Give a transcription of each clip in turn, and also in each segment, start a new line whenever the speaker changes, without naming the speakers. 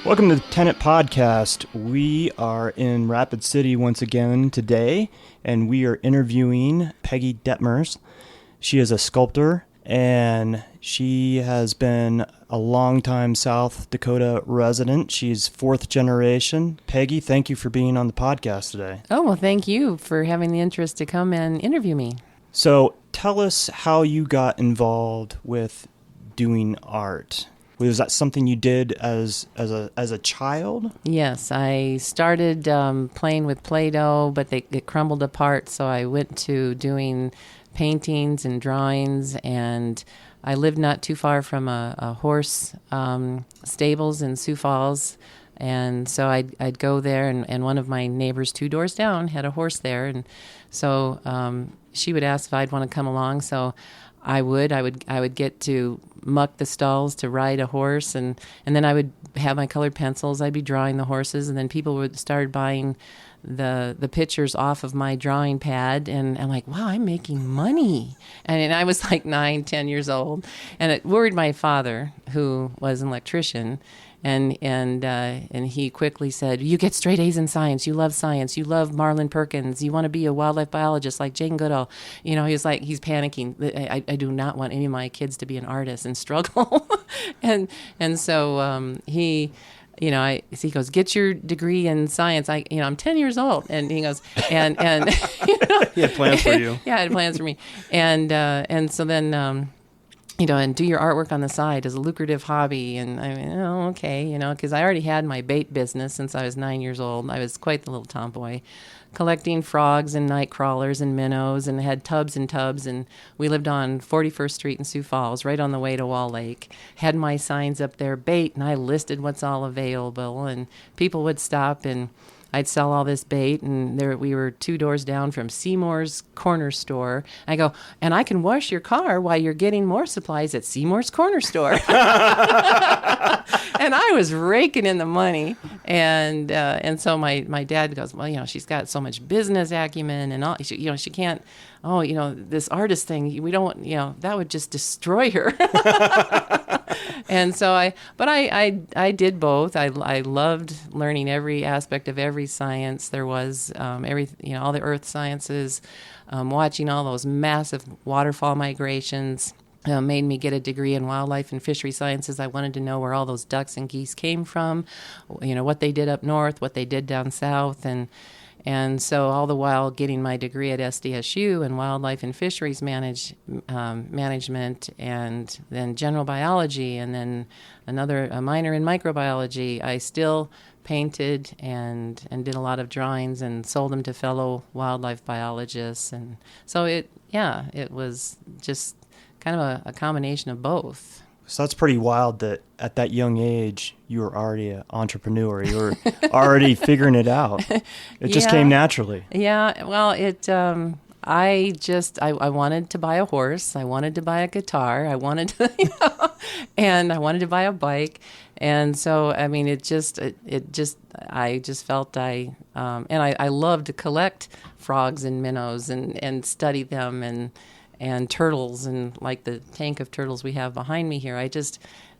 Welcome to the Tenant Podcast. We are in Rapid City once again today, and we are interviewing Peggy Detmers. She is a sculptor, and she has been a longtime South Dakota resident. She's fourth generation. Peggy, thank you for being on the podcast today.
Oh, well, thank you for having the interest to come and interview me.
So tell us how you got involved with doing art. Was that something you did as a child?
Yes, I started playing with Play-Doh, but it crumbled apart, so I went to doing paintings and drawings, and I lived not too far from a horse stables in Sioux Falls, and so I'd go there, and one of my neighbors 2 doors down had a horse there, and so she would ask if I'd want to come along, so I would get to muck the stalls to ride a horse, and then I would have my colored pencils. I'd be drawing the horses, and then people would start buying the pictures off of my drawing pad, and I'm like, wow, I'm making money. And I was like 9, 10 years old, and it worried my father, who was an electrician. And he quickly said, you get straight A's in science. You love science. You love Marlin Perkins. You want to be a wildlife biologist like Jane Goodall. You know, he's panicking. I do not want any of my kids to be an artist and struggle. and so he goes, get your degree in science. I'm 10 years old. And he goes, and
He had plans for you.
Yeah, I had plans for me. And so then, and do your artwork on the side as a lucrative hobby. And I mean, oh, okay, because I already had my bait business since I was 9 years old. I was quite the little tomboy, collecting frogs and night crawlers and minnows, and had tubs and tubs. And we lived on 41st Street in Sioux Falls, right on the way to Wall Lake. Had my signs up there, bait, and I listed what's all available. And people would stop, and I'd sell all this bait, and we were 2 doors down from Seymour's Corner Store. I go, and I can wash your car while you're getting more supplies at Seymour's Corner Store. And I was raking in the money, and so my dad goes, well, she's got so much business acumen, and all, she can't. Oh, this artist thing, we don't, that would just destroy her. And so I did both. I loved learning every aspect of every science there was, all the earth sciences, watching all those massive waterfall migrations. Made me get a degree in wildlife and fishery sciences. I wanted to know where all those ducks and geese came from, what they did up north, what they did down south, and so all the while getting my degree at SDSU in wildlife and fisheries management, and then general biology, and then a minor in microbiology, I still painted and did a lot of drawings and sold them to fellow wildlife biologists. And so it was just kind of a combination of both.
So that's pretty wild that at that young age, you were already an entrepreneur. You were already figuring it out. It just came naturally.
Yeah, well, I wanted to buy a horse. I wanted to buy a guitar. I wanted to, and I wanted to buy a bike. And so, I mean, I just felt and I loved to collect frogs and minnows and study them and turtles, and like the tank of turtles we have behind me here.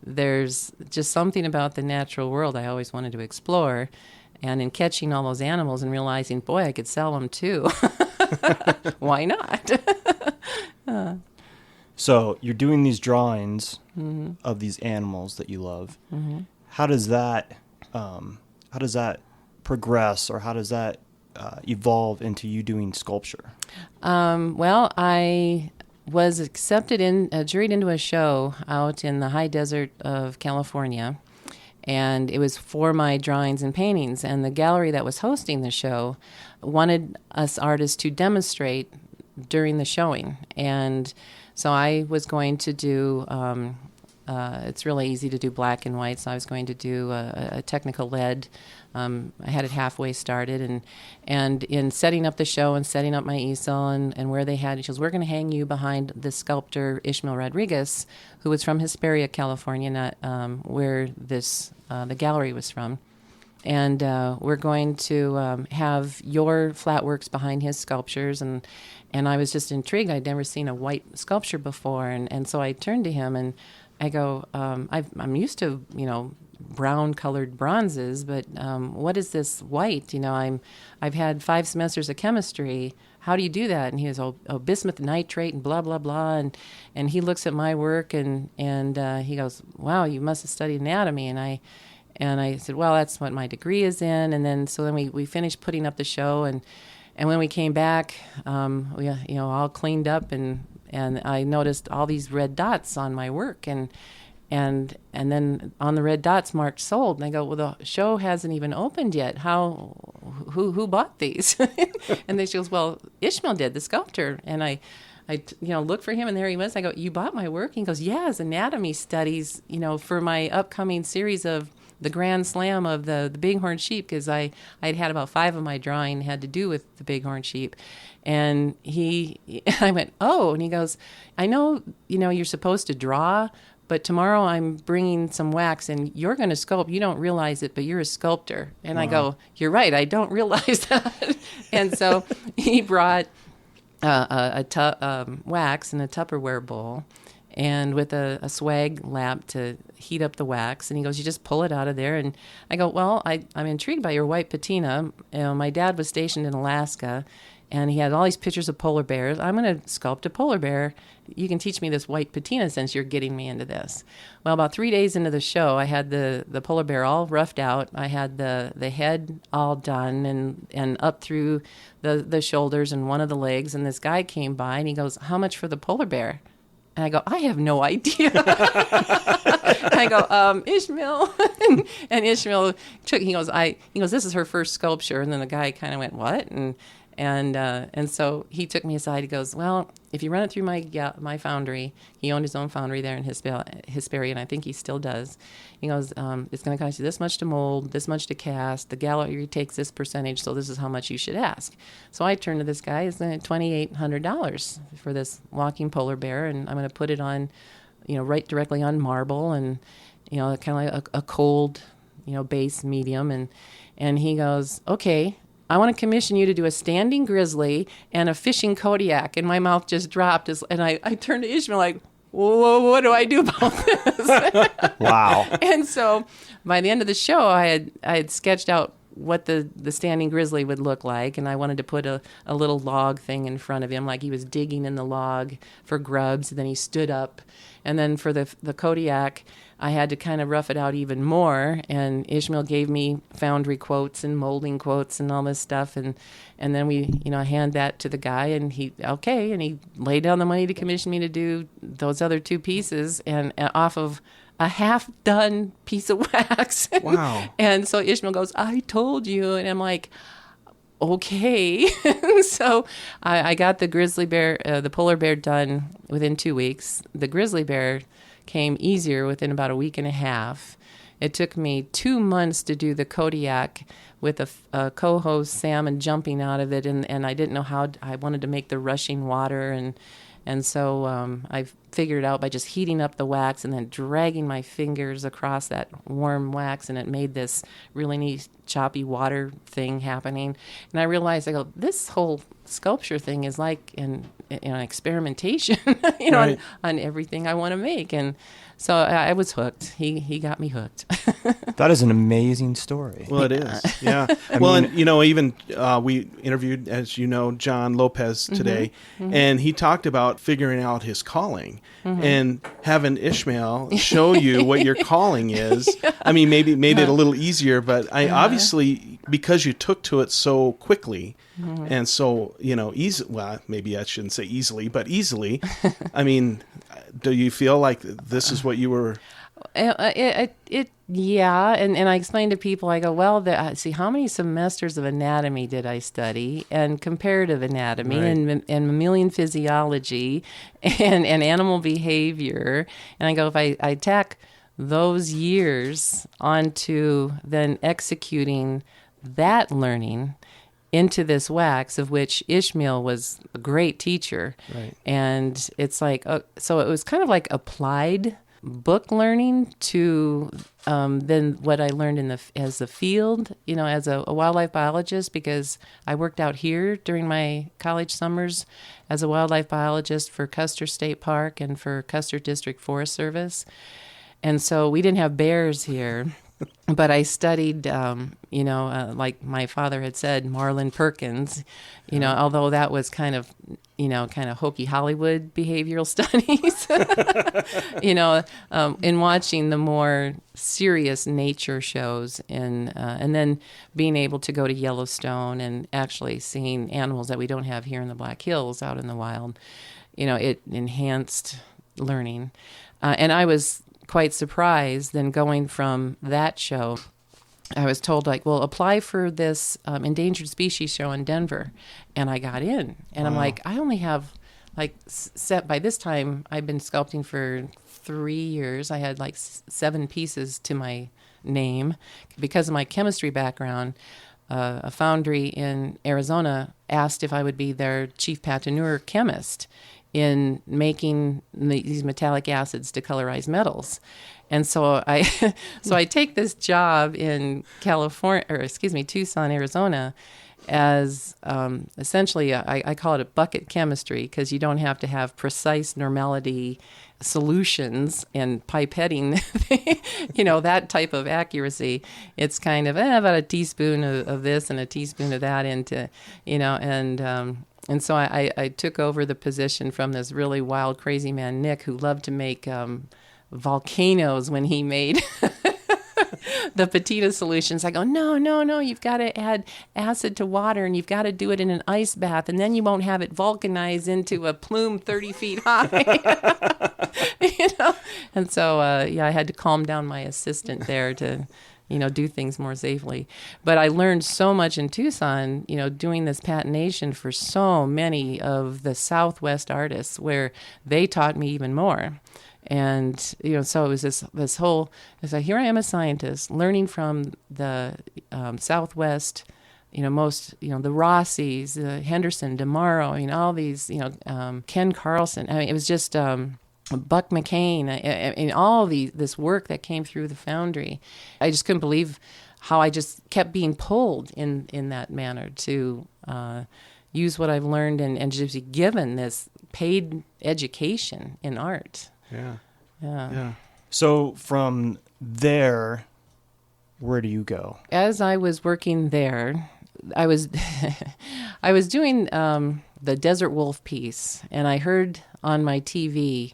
There's just something about the natural world I always wanted to explore. And in catching all those animals and realizing, boy, I could sell them too. Why not?
So you're doing these drawings of these animals that you love. Mm-hmm. How does that progress, or how does that evolve into you doing sculpture?
Well, I was juried into a show out in the high desert of California, and it was for my drawings and paintings. And the gallery that was hosting the show wanted us artists to demonstrate during the showing. And so I was going to do, it's really easy to do black and white, so I was going to do a technical lead. I had it halfway started, and in setting up the show and setting up my easel and where they had, she goes, we're going to hang you behind the sculptor Ishmael Rodriguez, who was from Hesperia, California, not where the gallery was from. And we're going to have your flat works behind his sculptures. And I was just intrigued. I'd never seen a white sculpture before. And so I turned to him and I go, I'm used to, brown colored bronzes, but what is this white? I've had 5 semesters of chemistry. How do you do that? And he goes, bismuth nitrate and blah, blah, blah. And he looks at my work and he goes, wow, you must have studied anatomy. And I said, well, that's what my degree is in. And then, so then we finished putting up the show. And when we came back, we, all cleaned up and I noticed all these red dots on my work. And then on the red dots marked sold. And I go, well, the show hasn't even opened yet. Who bought these? And then she goes, well, Ishmael did, the sculptor. And I looked for him, and there he was. I go, you bought my work? And he goes, yes, anatomy studies, for my upcoming series of the Grand Slam of the bighorn sheep, because I'd had about 5 of my drawing had to do with the bighorn sheep. And I went, oh, and he goes, I know, you're supposed to draw, but tomorrow I'm bringing some wax and you're going to sculpt. You don't realize it, but you're a sculptor. And wow. I go, you're right. I don't realize that. And so he brought wax in a Tupperware bowl and with a swag lamp to heat up the wax. And he goes, you just pull it out of there. And I go, well, I'm intrigued by your white patina. My dad was stationed in Alaska, and he had all these pictures of polar bears. I'm going to sculpt a polar bear. You can teach me this white patina since you're getting me into this. Well, about 3 days into the show, I had the polar bear all roughed out. I had the head all done and up through the shoulders and one of the legs. And this guy came by, and he goes, how much for the polar bear? And I go, I have no idea. I go, Ishmael. And Ishmael he goes, this is her first sculpture. And then the guy kind of went, what? And so he took me aside. He goes, well, if you run it through my foundry, he owned his own foundry there in Hesperia, and I think he still does. He goes, it's going to cost you this much to mold, this much to cast. The gallery takes this percentage, so this is how much you should ask. So I turned to this guy. It's $2,800 for this walking polar bear, and I'm going to put it on, right directly on marble, and kind of like a cold, base medium. And he goes, okay, I want to commission you to do a standing grizzly and a fishing Kodiak. And my mouth just dropped. And I turned to Ishmael like, whoa, what do I do about this?
Wow.
And so by the end of the show, I had sketched out what the standing grizzly would look like. And I wanted to put a little log thing in front of him, like he was digging in the log for grubs. And then he stood up. And then for the Kodiak, I had to kind of rough it out even more, and Ishmael gave me foundry quotes and molding quotes and all this stuff, and then we, I hand that to the guy, and he laid down the money to commission me to do those other 2 pieces, and off of a half-done piece of wax.
Wow.
And so Ishmael goes, I told you, and I'm like, okay. So I got the grizzly bear, the polar bear done within 2 weeks. The grizzly bear came easier within about a week and a half. It took me 2 months to do the Kodiak with a co-host salmon jumping out of it, and I didn't know how. I wanted to make the rushing water, and so I figured it out by just heating up the wax and then dragging my fingers across that warm wax, and it made this really neat choppy water thing happening. And I realized, this whole sculpture thing is like an experimentation, right, on everything I want to make. And so I was hooked. He got me hooked.
That is an amazing story.
Well, it is. Yeah. Even we interviewed, as you know, John Lopez today, and he talked about figuring out his calling and having Ishmael show you what your calling is. Yeah. I mean, maybe it made it a little easier, but obviously, because you took to it so quickly and so, easy. Well, maybe I shouldn't say easily, but easily. I mean, do you feel like this is what you were?
Yeah, and I explained to people, I go, well, see, how many semesters of anatomy did I study, and comparative anatomy, right, and mammalian physiology, and animal behavior, and I go, if I tack those years onto then executing that learning into this wax, of which Ishmael was a great teacher,
right,
and it's like, so it was kind of like applied book learning to then what I learned as the field, as a wildlife biologist, because I worked out here during my college summers as a wildlife biologist for Custer State Park and for Custer District Forest Service. And so we didn't have bears here. But I studied, like my father had said, Marlin Perkins, although that was kind of hokey Hollywood behavioral studies, in watching the more serious nature shows and then being able to go to Yellowstone and actually seeing animals that we don't have here in the Black Hills out in the wild, it enhanced learning. And I was quite surprised. Then going from that show, I was told, apply for this endangered species show in Denver. And I got in. And wow. I'm like, I only have, by this time, I've been sculpting for 3 years. I had 7 pieces to my name. Because of my chemistry background, a foundry in Arizona asked if I would be their chief patineur chemist in making these metallic acids to colorize metals. And so I take this job in Tucson, Arizona, as essentially, I call it a bucket chemistry, because you don't have to have precise normality solutions and pipetting, that type of accuracy. It's kind of about a teaspoon of this and a teaspoon of that into, and so I took over the position from this really wild, crazy man, Nick, who loved to make volcanoes when he made the patina solutions. I go, no, you've got to add acid to water, and you've got to do it in an ice bath, and then you won't have it vulcanize into a plume 30 feet high. And so, I had to calm down my assistant there to do things more safely. But I learned so much in Tucson, doing this patination for so many of the Southwest artists, where they taught me even more. And, so it was this whole, here I am, a scientist, learning from the Southwest, most, the Rossies, Henderson, DeMauro, all these, Ken Carlson. I mean, it was just Buck McCain, and all this work that came through the foundry. I just couldn't believe how I just kept being pulled in that manner to use what I've learned and just be given this paid education in art. Yeah.
So from there, where do you go? As
I was working there, I was doing the Desert Wolf piece, and I heard on my TV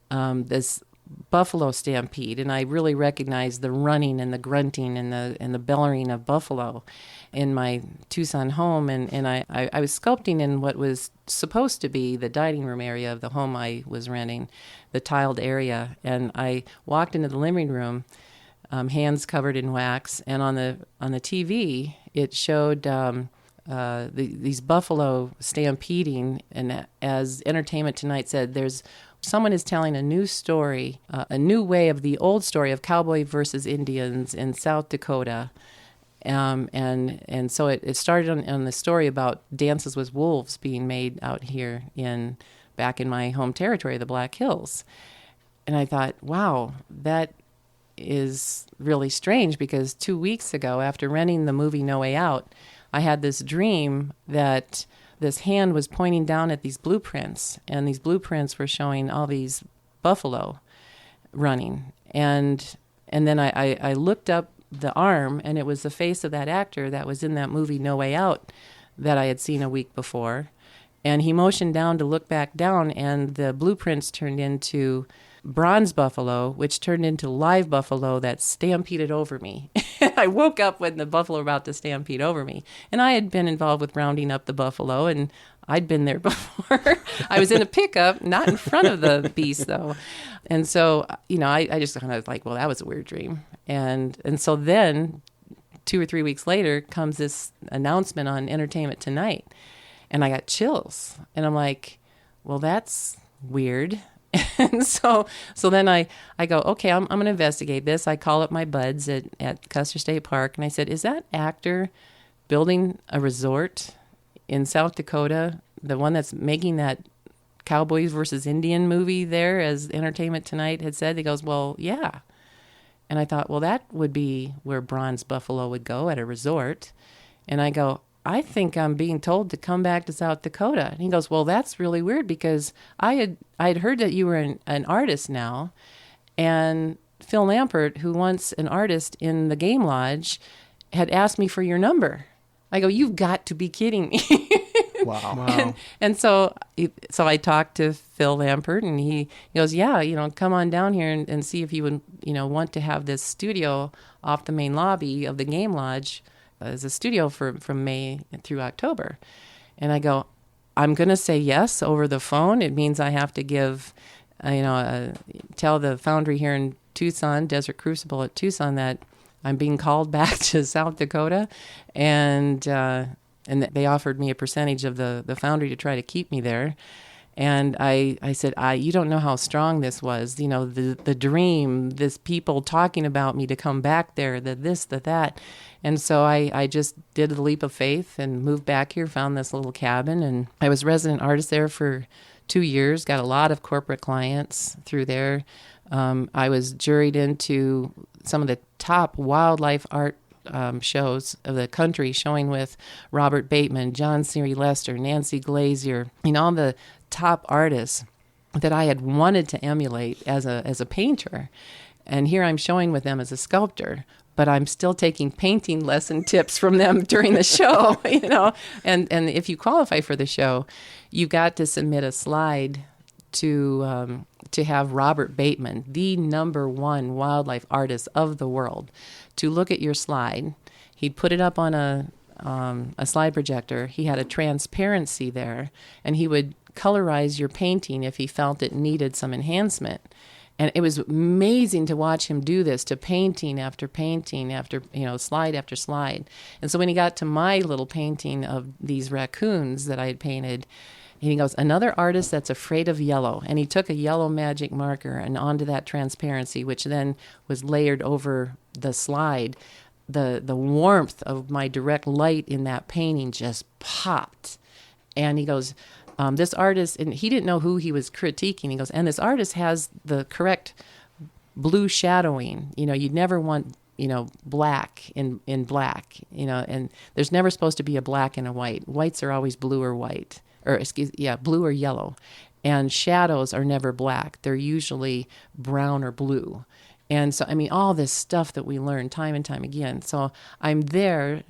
this buffalo stampede, and I really recognized the running and the grunting and the bellowing of buffalo in my Tucson home, and I was sculpting in what was supposed to be the dining room area of the home I was renting, the tiled area, and I walked into the living room, hands covered in wax, and on the TV it showed these buffalo stampeding, and as Entertainment Tonight said, someone is telling a new story, a new way of the old story of cowboy versus Indians in South Dakota. And so it started on the story about dances with wolves being made out here back in my home territory, the Black Hills. And I thought, wow, that is really strange, because 2 weeks ago, after renting the movie No Way Out, I had this dream that this hand was pointing down at these blueprints, and these blueprints were showing all these buffalo running. And then I looked up the arm, and it was the face of that actor that was in that movie No Way Out that I had seen a week before. And he motioned down to look back down, and the blueprints turned into bronze buffalo, which turned into live buffalo that stampeded over me. I woke up when the buffalo were about to stampede over me. And I had been involved with rounding up the buffalo, and I'd been there before. I was in a pickup, not in front of the beast, though. And so, I just kind of well, that was a weird dream. And so then 2 or 3 weeks later comes this announcement on Entertainment Tonight. And I got chills. And I'm like, well, that's weird. And so then I go, okay, I'm going to investigate this. I call up my buds at Custer State Park, and I said, is that actor building a resort in South Dakota, the one that's making that Cowboys versus Indian movie there, as Entertainment Tonight had said? He goes, well, yeah. And I thought, well, that would be where bronze buffalo would go, at a resort. And I go, I think I'm being told to come back to South Dakota. And he goes, well, that's really weird, because I had heard that you were an artist now. And Phil Lampert, who once an artist in the Game Lodge, had asked me for your number. I go, you've got to be kidding me.
Wow.
And so I talked to Phil Lampert, and he goes, yeah, come on down here and see if you would, want to have this studio off the main lobby of the Game Lodge as a studio from May through October. And I go, I'm going to say yes over the phone. It means I have to give, tell the foundry here in Tucson, Desert Crucible at Tucson, that I'm being called back to South Dakota, and they offered me a percentage of the foundry to try to keep me there. And I said, you don't know how strong this was, the dream, this people talking about me to come back there, the this, the that. And so I just did the leap of faith and moved back here, found this little cabin, and I was resident artist there for 2 years, got a lot of corporate clients through there. I was juried into some of the top wildlife art shows of the country, showing with Robert Bateman, John C. Lester, Nancy Glazier, all the top artists that I had wanted to emulate as a painter. And here I'm showing with them as a sculptor, but I'm still taking painting lesson tips from them during the show, And if you qualify for the show, you got to submit a slide to have Robert Bateman, the #1 wildlife artist of the world, to look at your slide. He'd put it up on a slide projector. He had a transparency there, and he would colorize your painting if he felt it needed some enhancement. And it was amazing to watch him do this, to painting after painting after, slide after slide. And so when he got to my little painting of these raccoons that I had painted, he goes, another artist that's afraid of yellow. And he took a yellow magic marker and onto that transparency, which then was layered over the slide. The warmth of my direct light in that painting just popped. And he goes, this artist, and he didn't know who he was critiquing. He goes, and this artist has the correct blue shadowing. You'd never want, black in black, and there's never supposed to be a black and a white. Whites are always blue or white. Blue or yellow. And shadows are never black. They're usually brown or blue. And so, all this stuff that we learn time and time again. So I'm there,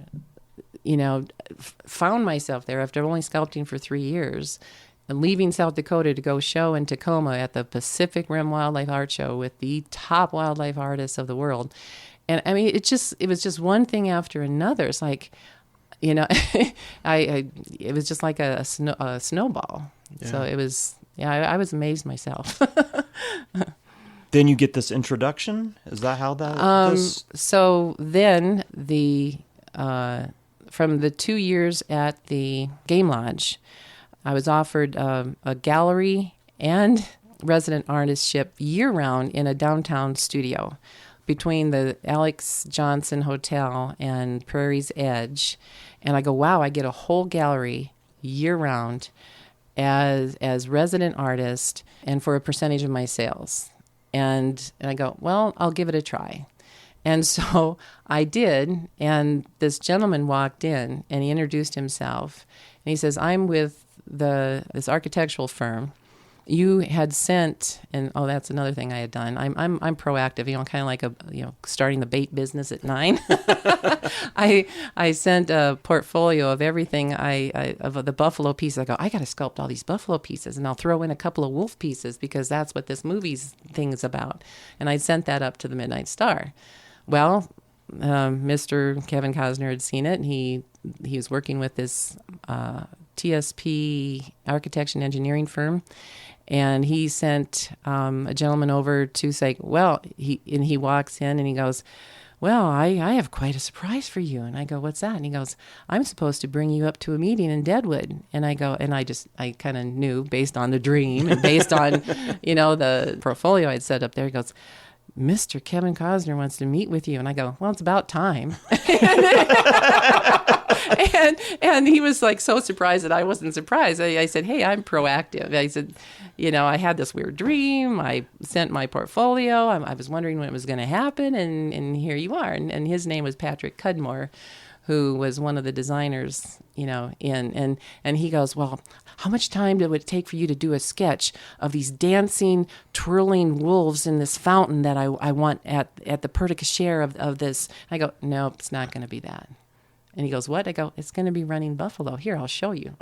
found myself there after only sculpting for 3 years, and leaving South Dakota to go show in Tacoma at the Pacific Rim Wildlife Art Show with the top wildlife artists of the world. And it was just one thing after another. It's like, it was just like a snowball. Yeah. So it was, I was amazed myself.
Then you get this introduction. Is that how that?
So then from the 2 years at the Game Lodge, I was offered a gallery and resident artistship year-round in a downtown studio between the Alex Johnson Hotel and Prairie's Edge. And I go, wow, I get a whole gallery year-round as resident artist and for a percentage of my sales. And I go, well, I'll give it a try. And so I did, and this gentleman walked in, and he introduced himself. And he says, I'm with this architectural firm. You had sent, and that's another thing I had done. I'm proactive, kind of like starting the bait business at 9. I sent a portfolio of everything of the buffalo pieces. I go, I got to sculpt all these buffalo pieces, and I'll throw in a couple of wolf pieces because that's what this movie's thing is about. And I sent that up to the Midnight Star. Well, Mr. Kevin Costner had seen it, and he was working with this TSP architecture and engineering firm. And he sent a gentleman over to say, well, he walks in and he goes, well, I have quite a surprise for you. And I go, what's that? And he goes, I'm supposed to bring you up to a meeting in Deadwood. And I go, and I kind of knew based on the dream and based on, the portfolio I'd set up there. He goes, Mr. Kevin Costner wants to meet with you. And I go, well, it's about time. and he was like so surprised that I wasn't surprised. I said, hey, I'm proactive. I said, I had this weird dream. I sent my portfolio. I was wondering when it was going to happen, and here you are. And his name was Patrick Cudmore, who was one of the designers, and he goes, well, how much time would it take for you to do a sketch of these dancing, twirling wolves in this fountain that I want at the precognitive of this? I go, no, it's not going to be that. And he goes, what? I go, it's going to be running buffalo. Here, I'll show you.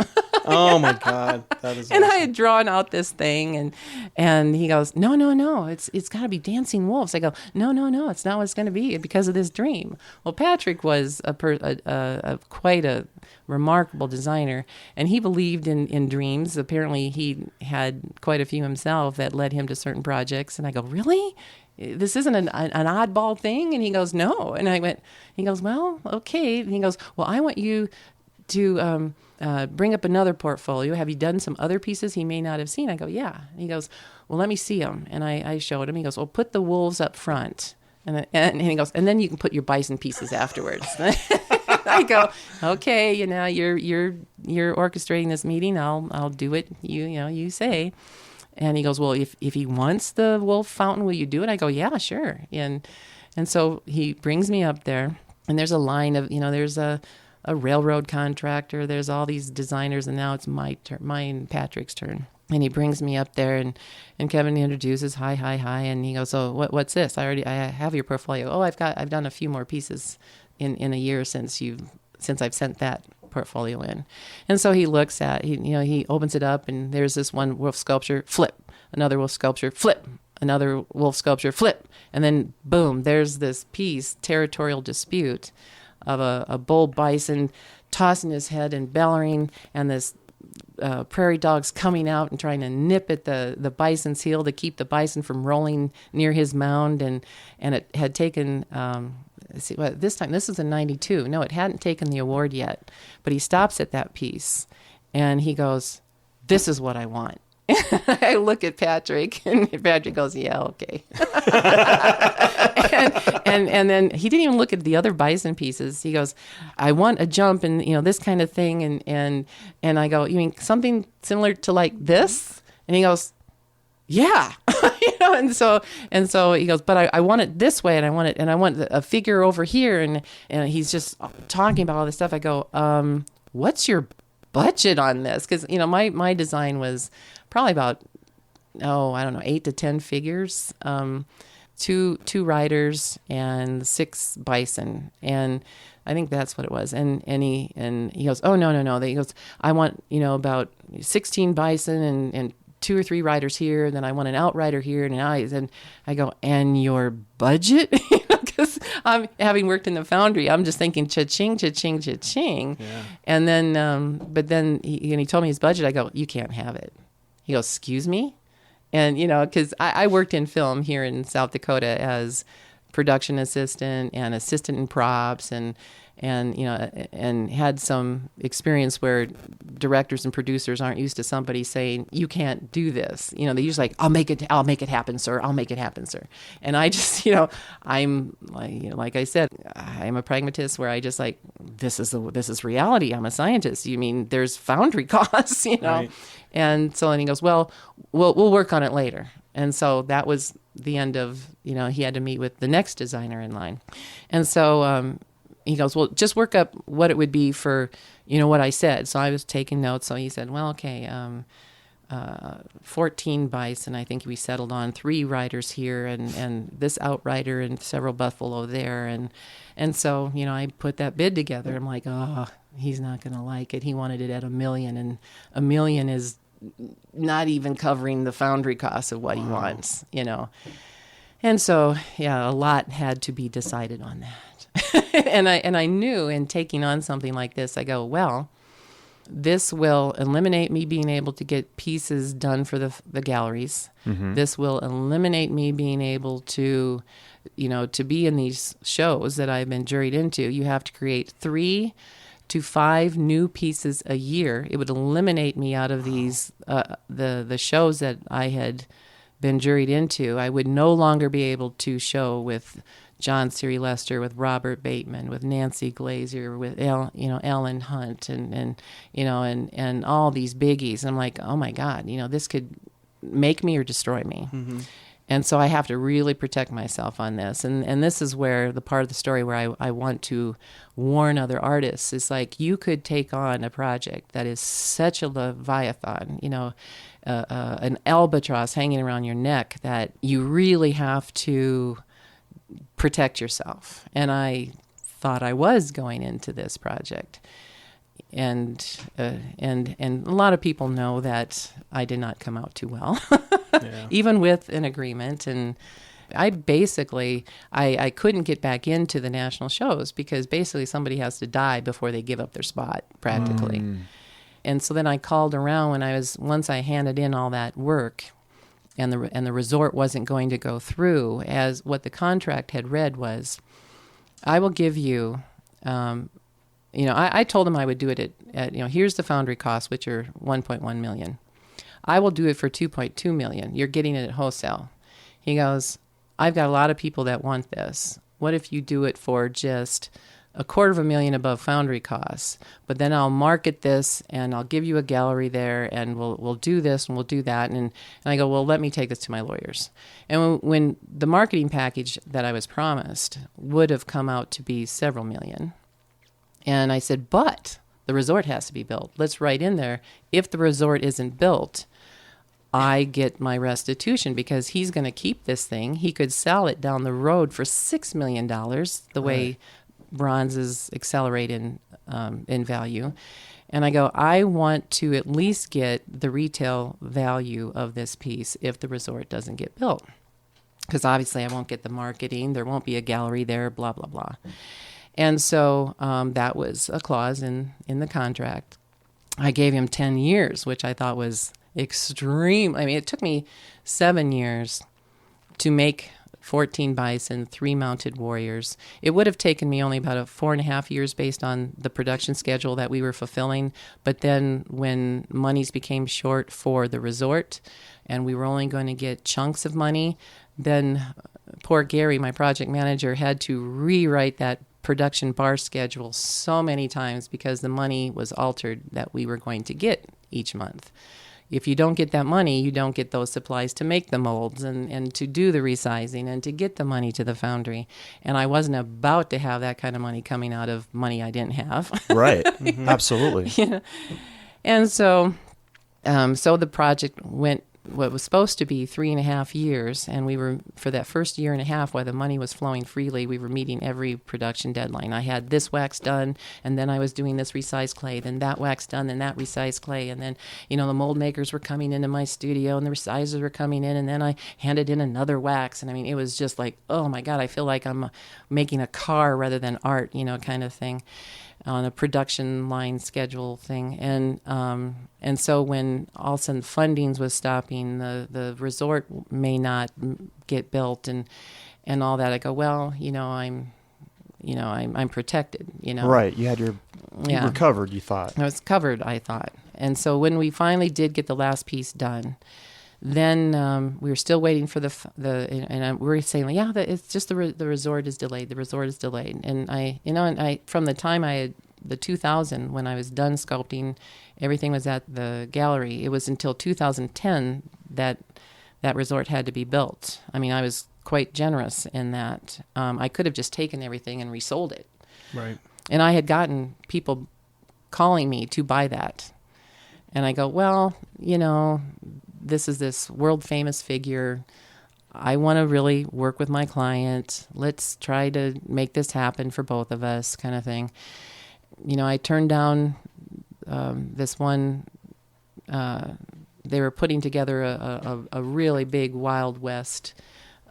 Oh my God, that is.
And
awesome.
I had drawn out this thing, and he goes, no, it's got to be dancing wolves. I go, no, it's not what it's going to be because of this dream. Well, Patrick was quite a remarkable designer, and he believed in dreams. Apparently, he had quite a few himself that led him to certain projects. And I go, really? This isn't an oddball thing? And he goes, no. And he goes, well, okay. And he goes, well, I want you to bring up another portfolio. Have you done some other pieces he may not have seen? I go, yeah. And he goes, well, let me see them. And I showed him. He goes, well, put the wolves up front. And he goes, and then you can put your bison pieces afterwards. I go, okay, you're orchestrating this meeting. I'll do it. You say. And he goes, well, if he wants the wolf fountain, will you do it? I go, yeah, sure. And so he brings me up there, and there's a line of, there's a railroad contractor, there's all these designers, and now it's my and Patrick's turn. And he brings me up there, and Kevin introduces, hi, and he goes, oh, what's this? I have your portfolio. Oh, I've done a few more pieces in a year since I've sent that portfolio in. And so he looks at, he opens it up, and there's this one wolf sculpture, flip, another wolf sculpture, flip, another wolf sculpture, flip, and then boom, there's this piece, territorial dispute, of a bull bison tossing his head and bellowing, and this prairie dog's coming out and trying to nip at the bison's heel to keep the bison from rolling near his mound, and it had taken this time, this is in 92. No, it hadn't taken the award yet, but he stops at that piece and he goes, this is what I want. I look at Patrick, and Patrick goes, yeah, okay. and then he didn't even look at the other bison pieces. He goes, I want a jump and this kind of thing. And I go, you mean something similar to like this? And he goes, yeah. And so he goes, but I want it this way, and I want a figure over here, and he's just talking about all this stuff. I go, what's your budget on this? Because my design was probably about 8 to 10 figures, two riders and 6 bison, and I think that's what it was. And he goes, oh no. He goes, I want about 16 bison and 2 or 3 riders here, and then I want an outrider here, and I go, and your budget? Because I'm having worked in the foundry, I'm just thinking cha-ching, cha-ching, cha-ching. Yeah. And then, but then he told me his budget. I go, you can't have it. He goes, excuse me? And, because I worked in film here in South Dakota as production assistant and assistant in props, and had some experience where directors and producers aren't used to somebody saying, you can't do this. They usually like, I'll make it happen, sir. I'll make it happen, sir. And I just, I'm like I said, I'm a pragmatist where I just like, this is reality. I'm a scientist. You mean there's foundry costs, Right. And so then he goes, well, we'll work on it later. And so that was the end of, he had to meet with the next designer in line. And so, he goes, well, just work up what it would be for, what I said. So I was taking notes. So he said, well, okay, 14 bison, I think we settled on 3 riders here and this outrider and several buffalo there. And so, I put that bid together. I'm like, oh, he's not going to like it. He wanted it at $1 million, and $1 million is not even covering the foundry costs of what he wants, And so, yeah, a lot had to be decided on that. and I knew in taking on something like this, I go, well, this will eliminate me being able to get pieces done for the galleries. Mm-hmm. This will eliminate me being able to, to be in these shows that I've been juried into. You have to create 3 to 5 new pieces a year. It would eliminate me out of these the shows that I had been juried into. I would no longer be able to show with John Siri Lester, with Robert Bateman, with Nancy Glazier, with Ellen Hunt, and all these biggies. And I'm like, oh my God, this could make me or destroy me. Mm-hmm. And so I have to really protect myself on this. And this is where the part of the story where I want to warn other artists is like, you could take on a project that is such a leviathan, an albatross hanging around your neck, that you really have to protect yourself. And I thought I was going into this project. And a lot of people know that I did not come out too well, even with an agreement. And I basically, I couldn't get back into the national shows because basically somebody has to die before they give up their spot, practically. And so then I called around once I handed in all that work, and the resort wasn't going to go through, as what the contract had read was, I will give you, I told him I would do it at here's the foundry costs, which are $1.1 million. I will do it for $2.2 million. You're getting it at wholesale. He goes, I've got a lot of people that want this. What if you do it for just $250,000 above foundry costs? But then I'll market this, and I'll give you a gallery there, and we'll do this and we'll do that. And I go, well, let me take this to my lawyers. And when the marketing package that I was promised would have come out to be several million. And I said, but the resort has to be built. Let's write in there, if the resort isn't built, I get my restitution, because he's going to keep this thing. He could sell it down the road for $6 million, the way bronzes accelerate in value. And I go, I want to at least get the retail value of this piece if the resort doesn't get built. Because obviously I won't get the marketing. There won't be a gallery there, blah, blah, blah. And so that was a clause in the contract. I gave him 10 years, which I thought was extreme. I mean, it took me 7 years to make 14 bison, 3 mounted warriors. It would have taken me only about 4.5 years based on the production schedule that we were fulfilling. But then when monies became short for the resort and we were only going to get chunks of money, then poor Gary, my project manager, had to rewrite that production bar schedule so many times because the money was altered that we were going to get each month. If you don't get that money, you don't get those supplies to make the molds and to do the resizing and to get the money to the foundry. And I wasn't about to have that kind of money coming out of money I didn't have.
Right. Mm-hmm. Absolutely.
Yeah. And so the project went what was supposed to be 3.5 years, and we were, for that first 1.5 years, while the money was flowing freely, we were meeting every production deadline. I had this wax done, and then I was doing this resized clay, then that wax done, then that resized clay, and then, the mold makers were coming into my studio, and the resizers were coming in, and then I handed in another wax, and I mean, it was just like, oh my God, I feel like I'm making a car rather than art, kind of thing, on a production line schedule thing. And so when all of a sudden fundings was stopping, the resort may not get built and all that, I go, well, I'm protected,
Right. You had you were covered, you thought.
I was covered, I thought. And so when we finally did get the last piece done, then we were still waiting for and we were saying, yeah, it's just the resort is delayed. The resort is delayed. And I from the time I had the 2000, when I was done sculpting, everything was at the gallery. It was until 2010 that resort had to be built. I mean, I was quite generous in that. I could have just taken everything and resold it.
Right.
And I had gotten people calling me to buy that. And I go, well, this is this world famous figure. I want to really work with my client. Let's try to make this happen for both of us, kind of thing. I turned down this one. They were putting together a really big Wild West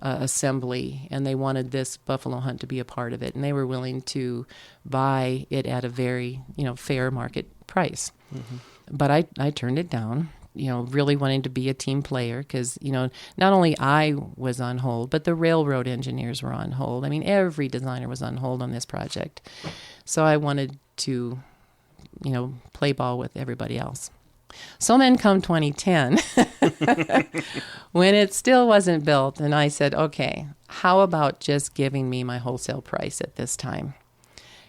assembly, and they wanted this buffalo hunt to be a part of it, and they were willing to buy it at a very fair market price. Mm-hmm. But I turned it down. Really wanting to be a team player because, not only I was on hold, but the railroad engineers were on hold. I mean, every designer was on hold on this project. So I wanted to, play ball with everybody else. So then come 2010, when it still wasn't built, and I said, okay, how about just giving me my wholesale price at this time?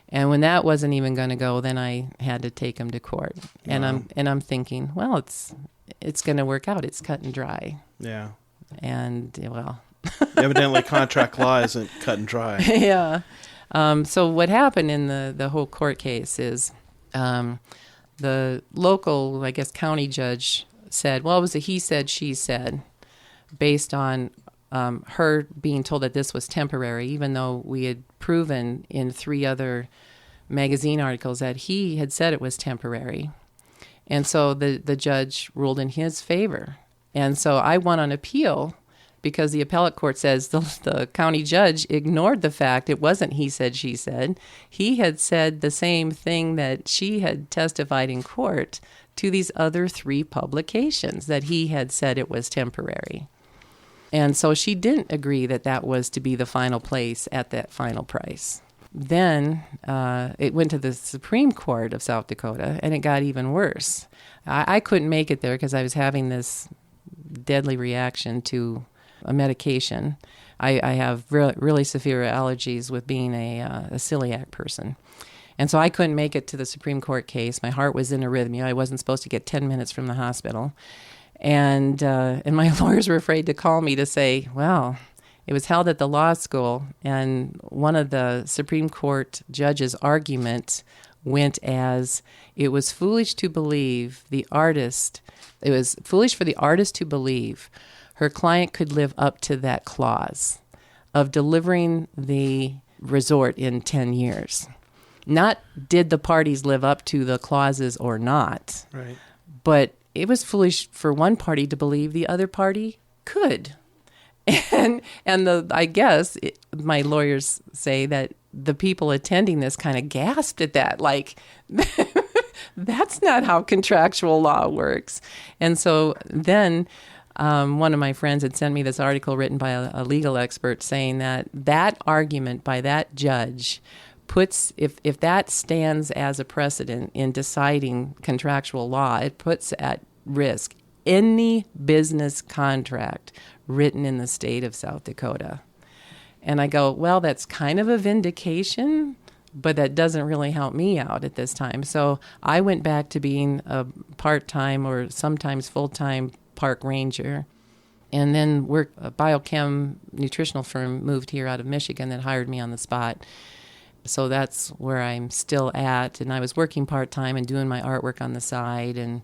And when that wasn't even going to go, then I had to take him to court. And I'm thinking, well, it's going to work out. It's cut and dry.
Yeah.
And well,
evidently contract law isn't cut and dry.
Yeah. So what happened in the whole court case is the local, I guess, county judge said, well, it was a he said, she said, based on her being told that this was temporary, even though we had proven in 3 other magazine articles that he had said it was temporary. And so the judge ruled in his favor. And so I won on appeal because the appellate court says the county judge ignored the fact it wasn't he said, she said. He had said the same thing that she had testified in court to these other 3 publications, that he had said it was temporary. And so she didn't agree that that was to be the final place at that final price. Then it went to the Supreme Court of South Dakota, and it got even worse. I couldn't make it there because I was having this deadly reaction to a medication. I have really severe allergies with being a celiac person. And so I couldn't make it to the Supreme Court case. My heart was in arrhythmia. I wasn't supposed to get 10 minutes from the hospital. And my lawyers were afraid to call me to say, well, it was held at the law school, and one of the Supreme Court judges' argument went as, it was foolish to believe the artist, it was foolish for the artist to believe her client could live up to that clause of delivering the resort in 10 years. Not did the parties live up to the clauses or not,
right?
But it was foolish for one party to believe the other party could. And I guess my lawyers say that the people attending this kind of gasped at that, like, that's not how contractual law works. And so then one of my friends had sent me this article written by a legal expert saying that argument by that judge puts, if that stands as a precedent in deciding contractual law, it puts at risk any business contract written in the state of South Dakota. And I go, well, that's kind of a vindication, but that doesn't really help me out at this time. So I went back to being a part-time or sometimes full-time park ranger, and then a biochem nutritional firm moved here out of Michigan that hired me on the spot. So that's where I'm still at. And I was working part-time and doing my artwork on the side. And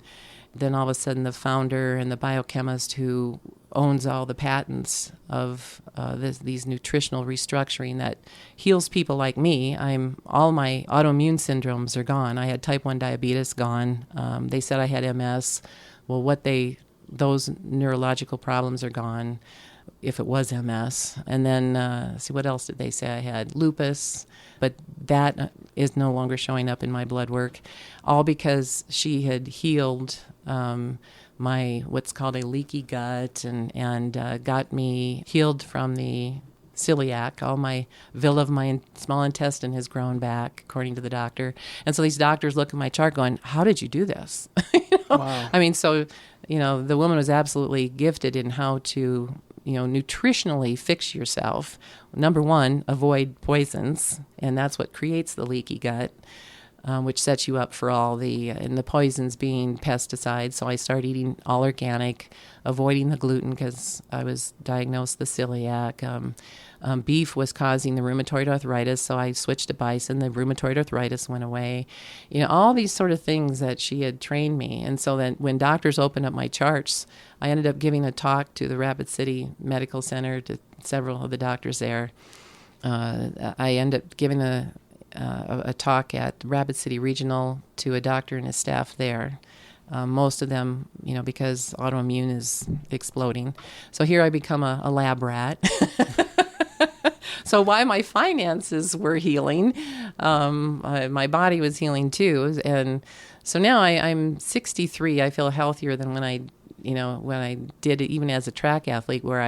then all of a sudden the founder and the biochemist who owns all the patents of these nutritional restructuring that heals people like me. All my autoimmune syndromes are gone. I had type 1 diabetes gone. They said I had MS. Well, those neurological problems are gone, if it was MS. And then, what else did they say I had? Lupus, but that is no longer showing up in my blood work, all because she had healed my what's called a leaky gut and got me healed from the celiac. All my villi of my small intestine has grown back, according to the doctor. And so these doctors look at my chart going, how did you do this?
Wow.
I mean, so, the woman was absolutely gifted in how to, nutritionally fix yourself. Number one, avoid poisons, and that's what creates the leaky gut, which sets you up for all and the poisons being pesticides. So I started eating all organic, avoiding the gluten because I was diagnosed with celiac. Beef was causing the rheumatoid arthritis, so I switched to bison. The rheumatoid arthritis went away. All these sort of things that she had trained me. And so then when doctors opened up my charts, I ended up giving a talk to the Rapid City Medical Center to several of the doctors there. I ended up giving a talk at Rapid City Regional to a doctor and his staff there. Most of them, because autoimmune is exploding. So here I become a lab rat. So while my finances were healing, my body was healing too. And so now I'm 63. I feel healthier than when I did it, even as a track athlete, where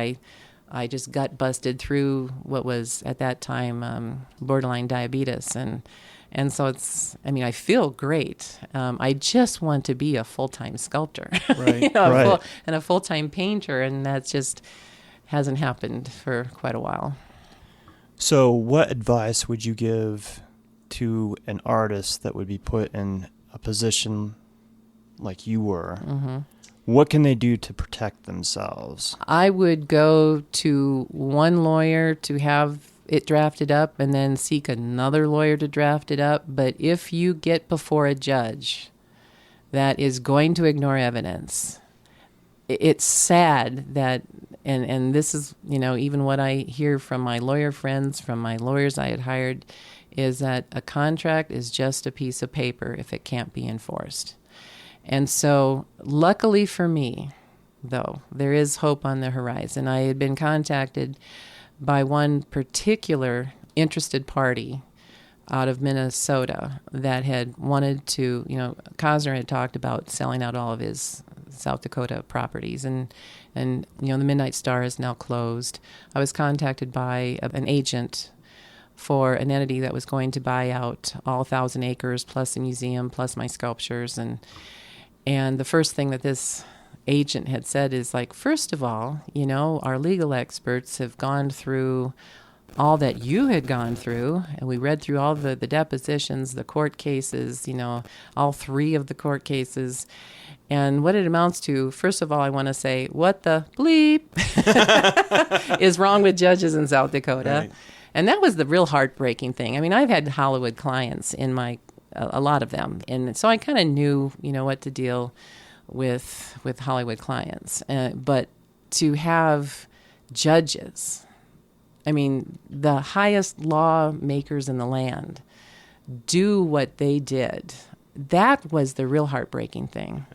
I just gut busted through what was at that time borderline diabetes, and And so I feel great. I just want to be a full-time sculptor,
Right.
And a full-time painter, and that just hasn't happened for quite a while.
So what advice would you give to an artist that would be put in a position like you were? Mm-hmm. What can they do to protect themselves?
I would go to one lawyer to have it drafted up and then seek another lawyer to draft it up. But if you get before a judge that is going to ignore evidence, it's sad that, and this is, even what I hear from my lawyer friends, from my lawyers I had hired, is that a contract is just a piece of paper if it can't be enforced. And so, luckily for me, though, there is hope on the horizon. I had been contacted by one particular interested party out of Minnesota that had wanted to, Costner had talked about selling out all of his South Dakota properties, and the Midnight Star is now closed. I was contacted by an agent for an entity that was going to buy out all 1,000 acres, plus a museum, plus my sculptures, and the first thing that this agent had said is like, first of all, our legal experts have gone through all that you had gone through, and we read through all the depositions, the court cases, all 3 of the court cases. And what it amounts to, first of all, I want to say, what the bleep is wrong with judges in South Dakota? Right. And that was the real heartbreaking thing. I mean, I've had Hollywood clients a lot of them. And so I kind of knew, what to deal with Hollywood clients. But to have judges, the highest lawmakers in the land, do what they did, that was the real heartbreaking thing.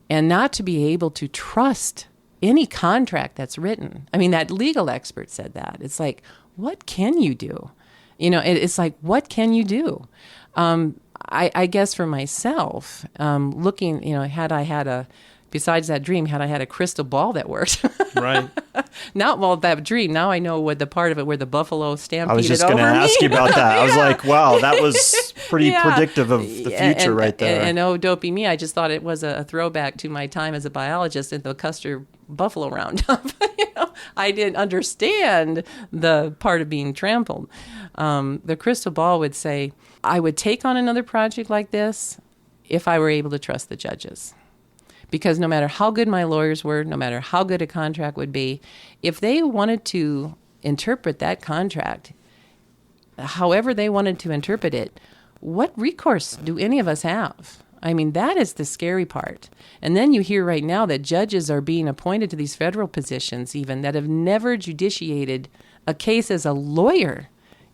And not to be able to trust any contract that's written. That legal expert said that. It's like, what can you do? It's like, what can you do? I guess for myself, looking, had I had besides that dream, had I had a crystal ball that worked.
Right.
That dream, now I know what the part of it where the buffalo stampeded over me.
I was just going to ask you about that. I was like, wow, that was pretty predictive of the future right there.
And oh, dopey me, I just thought it was a throwback to my time as a biologist at the Custer Buffalo Roundup. I didn't understand the part of being trampled. The crystal ball would say, I would take on another project like this if I were able to trust the judges. Because no matter how good my lawyers were, no matter how good a contract would be, if they wanted to interpret that contract however they wanted to interpret it, what recourse do any of us have? That is the scary part. And then you hear right now that judges are being appointed to these federal positions even that have never judiciated a case as a lawyer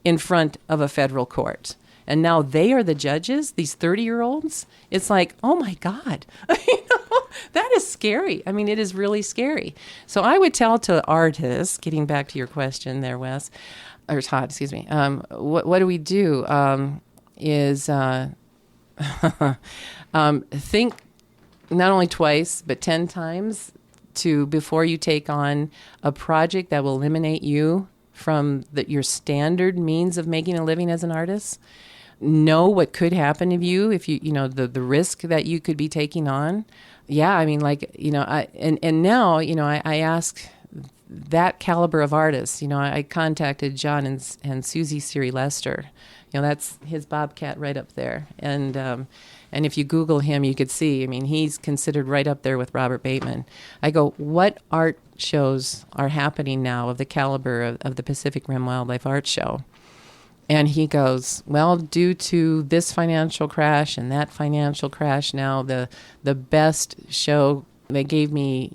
in front of a federal court. And now they are the judges, these 30-year-olds. It's like, oh my God, that is scary. It is really scary. So I would tell to artists, getting back to your question there, Wes, or Todd, excuse me, what do we do is think not only twice, but 10 times before you take on a project that will eliminate you from your standard means of making a living as an artist. Know what could happen to you if the risk that you could be taking on. Yeah, and now, I ask that caliber of artists. I contacted John and Susie Siri Lester. That's his bobcat right up there. And if you Google him, you could see, he's considered right up there with Robert Bateman. I go, what art shows are happening now of the caliber of the Pacific Rim Wildlife Art Show? And he goes, well, due to this financial crash and that financial crash, now the best show, they gave me,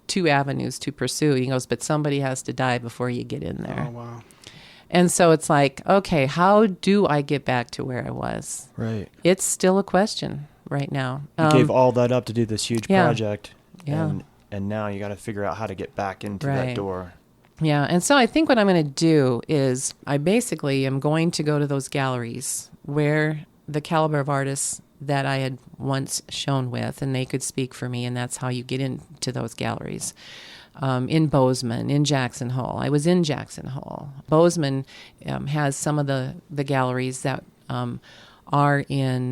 2 avenues to pursue. He goes, but somebody has to die before you get in there.
Oh, wow.
And so it's like, okay, how do I get back to where I was?
Right.
It's still a question right now.
You gave all that up to do this huge project.
Yeah.
And now you got to figure out how to get back into that door.
Yeah, and so I think what I'm going to do is I basically am going to go to those galleries where the caliber of artists that I had once shown with, and they could speak for me, and that's how you get into those galleries. In Bozeman, in Jackson Hole. I was in Jackson Hole. Bozeman has some of the galleries that are in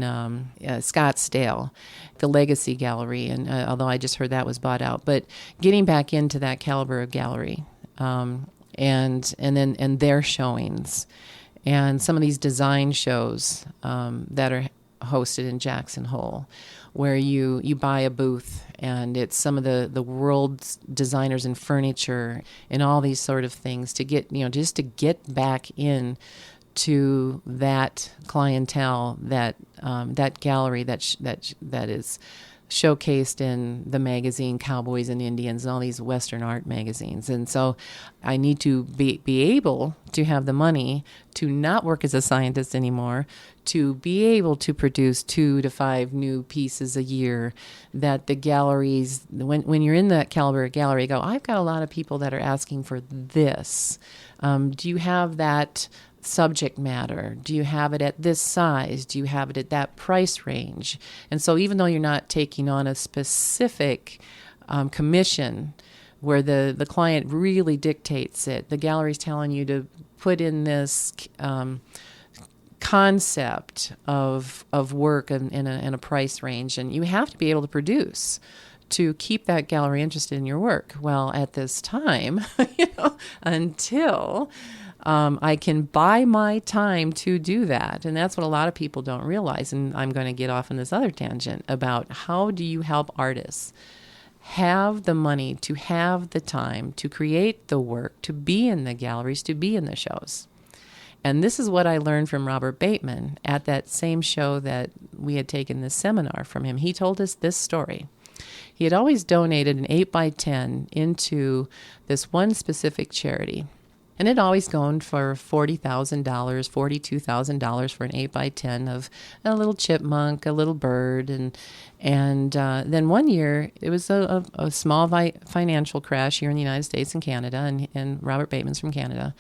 Scottsdale, the Legacy Gallery, and although I just heard that was bought out, but getting back into that caliber of gallery, and their showings, and some of these design shows that are hosted in Jackson Hole, where you buy a booth and it's some of the world's designers in furniture and all these sort of things to get, just to get back in to that clientele, that gallery that is showcased in the magazine Cowboys and Indians and all these Western art magazines. And so I need to be able to have the money to not work as a scientist anymore, to be able to produce 2 to 5 new pieces a year, that the galleries, when you're in that caliber of gallery, you go, I've got a lot of people that are asking for this. Do you have that subject matter? Do you have it at this size? Do you have it at that price range? And so even though you're not taking on a specific commission where the client really dictates it, the gallery's telling you to put in this concept of work in a price range, and you have to be able to produce to keep that gallery interested in your work. Well, at this time, until I can buy my time to do that. And that's what a lot of people don't realize. And I'm going to get off on this other tangent about how do you help artists have the money to have the time to create the work, to be in the galleries, to be in the shows. And this is what I learned from Robert Bateman at that same show that we had taken this seminar from him. He told us this story. He had always donated an 8x10 into this one specific charity. And it always gone for $40,000, $42,000 for an 8x10 of a little chipmunk, a little bird. And then one year, it was a small financial crash here in the United States and Canada, and Robert Bateman's from Canada.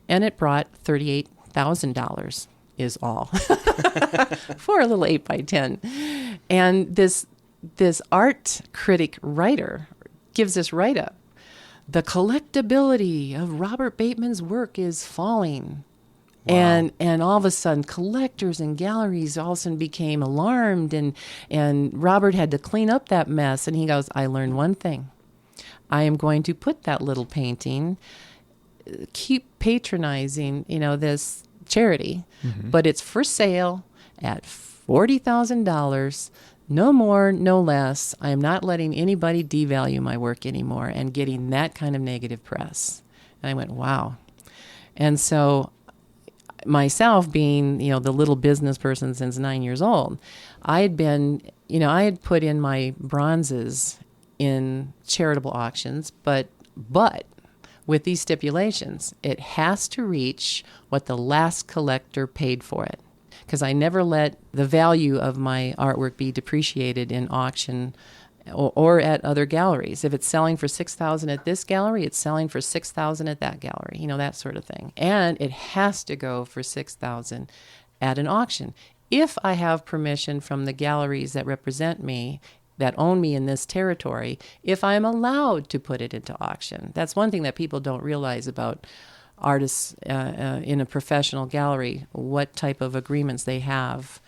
And it brought $38,000 is all for a little 8x10. And this art critic writer gives this write-up. The collectability of Robert Bateman's work is falling. Wow. And all of a sudden, collectors and galleries all of a sudden became alarmed, and Robert had to clean up that mess. And he goes, I learned one thing. I am going to put that little painting, keep patronizing, this charity, but it's for sale at $40,000. No more, no less. I am not letting anybody devalue my work anymore and getting that kind of negative press. And I went, wow. And so myself being, the little business person since 9 years old, I had been, I had put in my bronzes in charitable auctions, but with these stipulations, it has to reach what the last collector paid for it. Because I never let the value of my artwork be depreciated in auction or at other galleries. If it's selling for $6,000 at this gallery, it's selling for $6,000 at that gallery, that sort of thing. And it has to go for $6,000 at an auction. If I have permission from the galleries that represent me, that own me in this territory, if I'm allowed to put it into auction. That's one thing that people don't realize about artists in a professional gallery, what type of agreements they have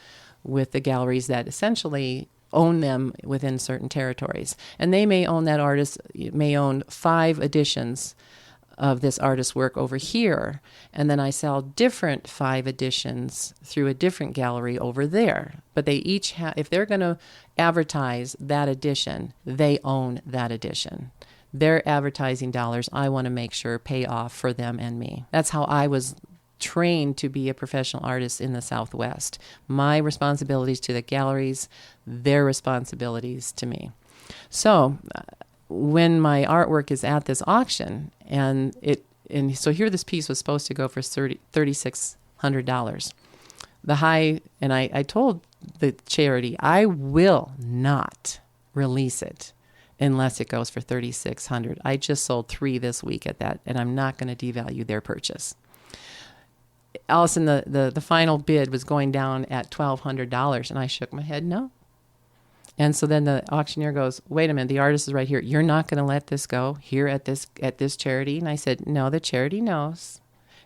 with the galleries that essentially own them within certain territories. And they may own that artist, may own 5 editions of this artist's work over here, and then I sell different 5 editions through a different gallery over there. But they each have, if they're going to advertise that edition, they own that edition. Their advertising dollars, I want to make sure pay off for them and me. That's how I was trained to be a professional artist in the Southwest. My responsibilities to the galleries, their responsibilities to me. So when my artwork is at this auction, and so here this piece was supposed to go for $3,600. The high, and I told the charity, I will not release it unless it goes for $3,600. I just sold 3 this week at that, and I'm not going to devalue their purchase. All of a sudden, the final bid was going down at $1,200, and I shook my head, no. And so then the auctioneer goes, wait a minute, the artist is right here. You're not going to let this go here at this charity? And I said, no, the charity knows.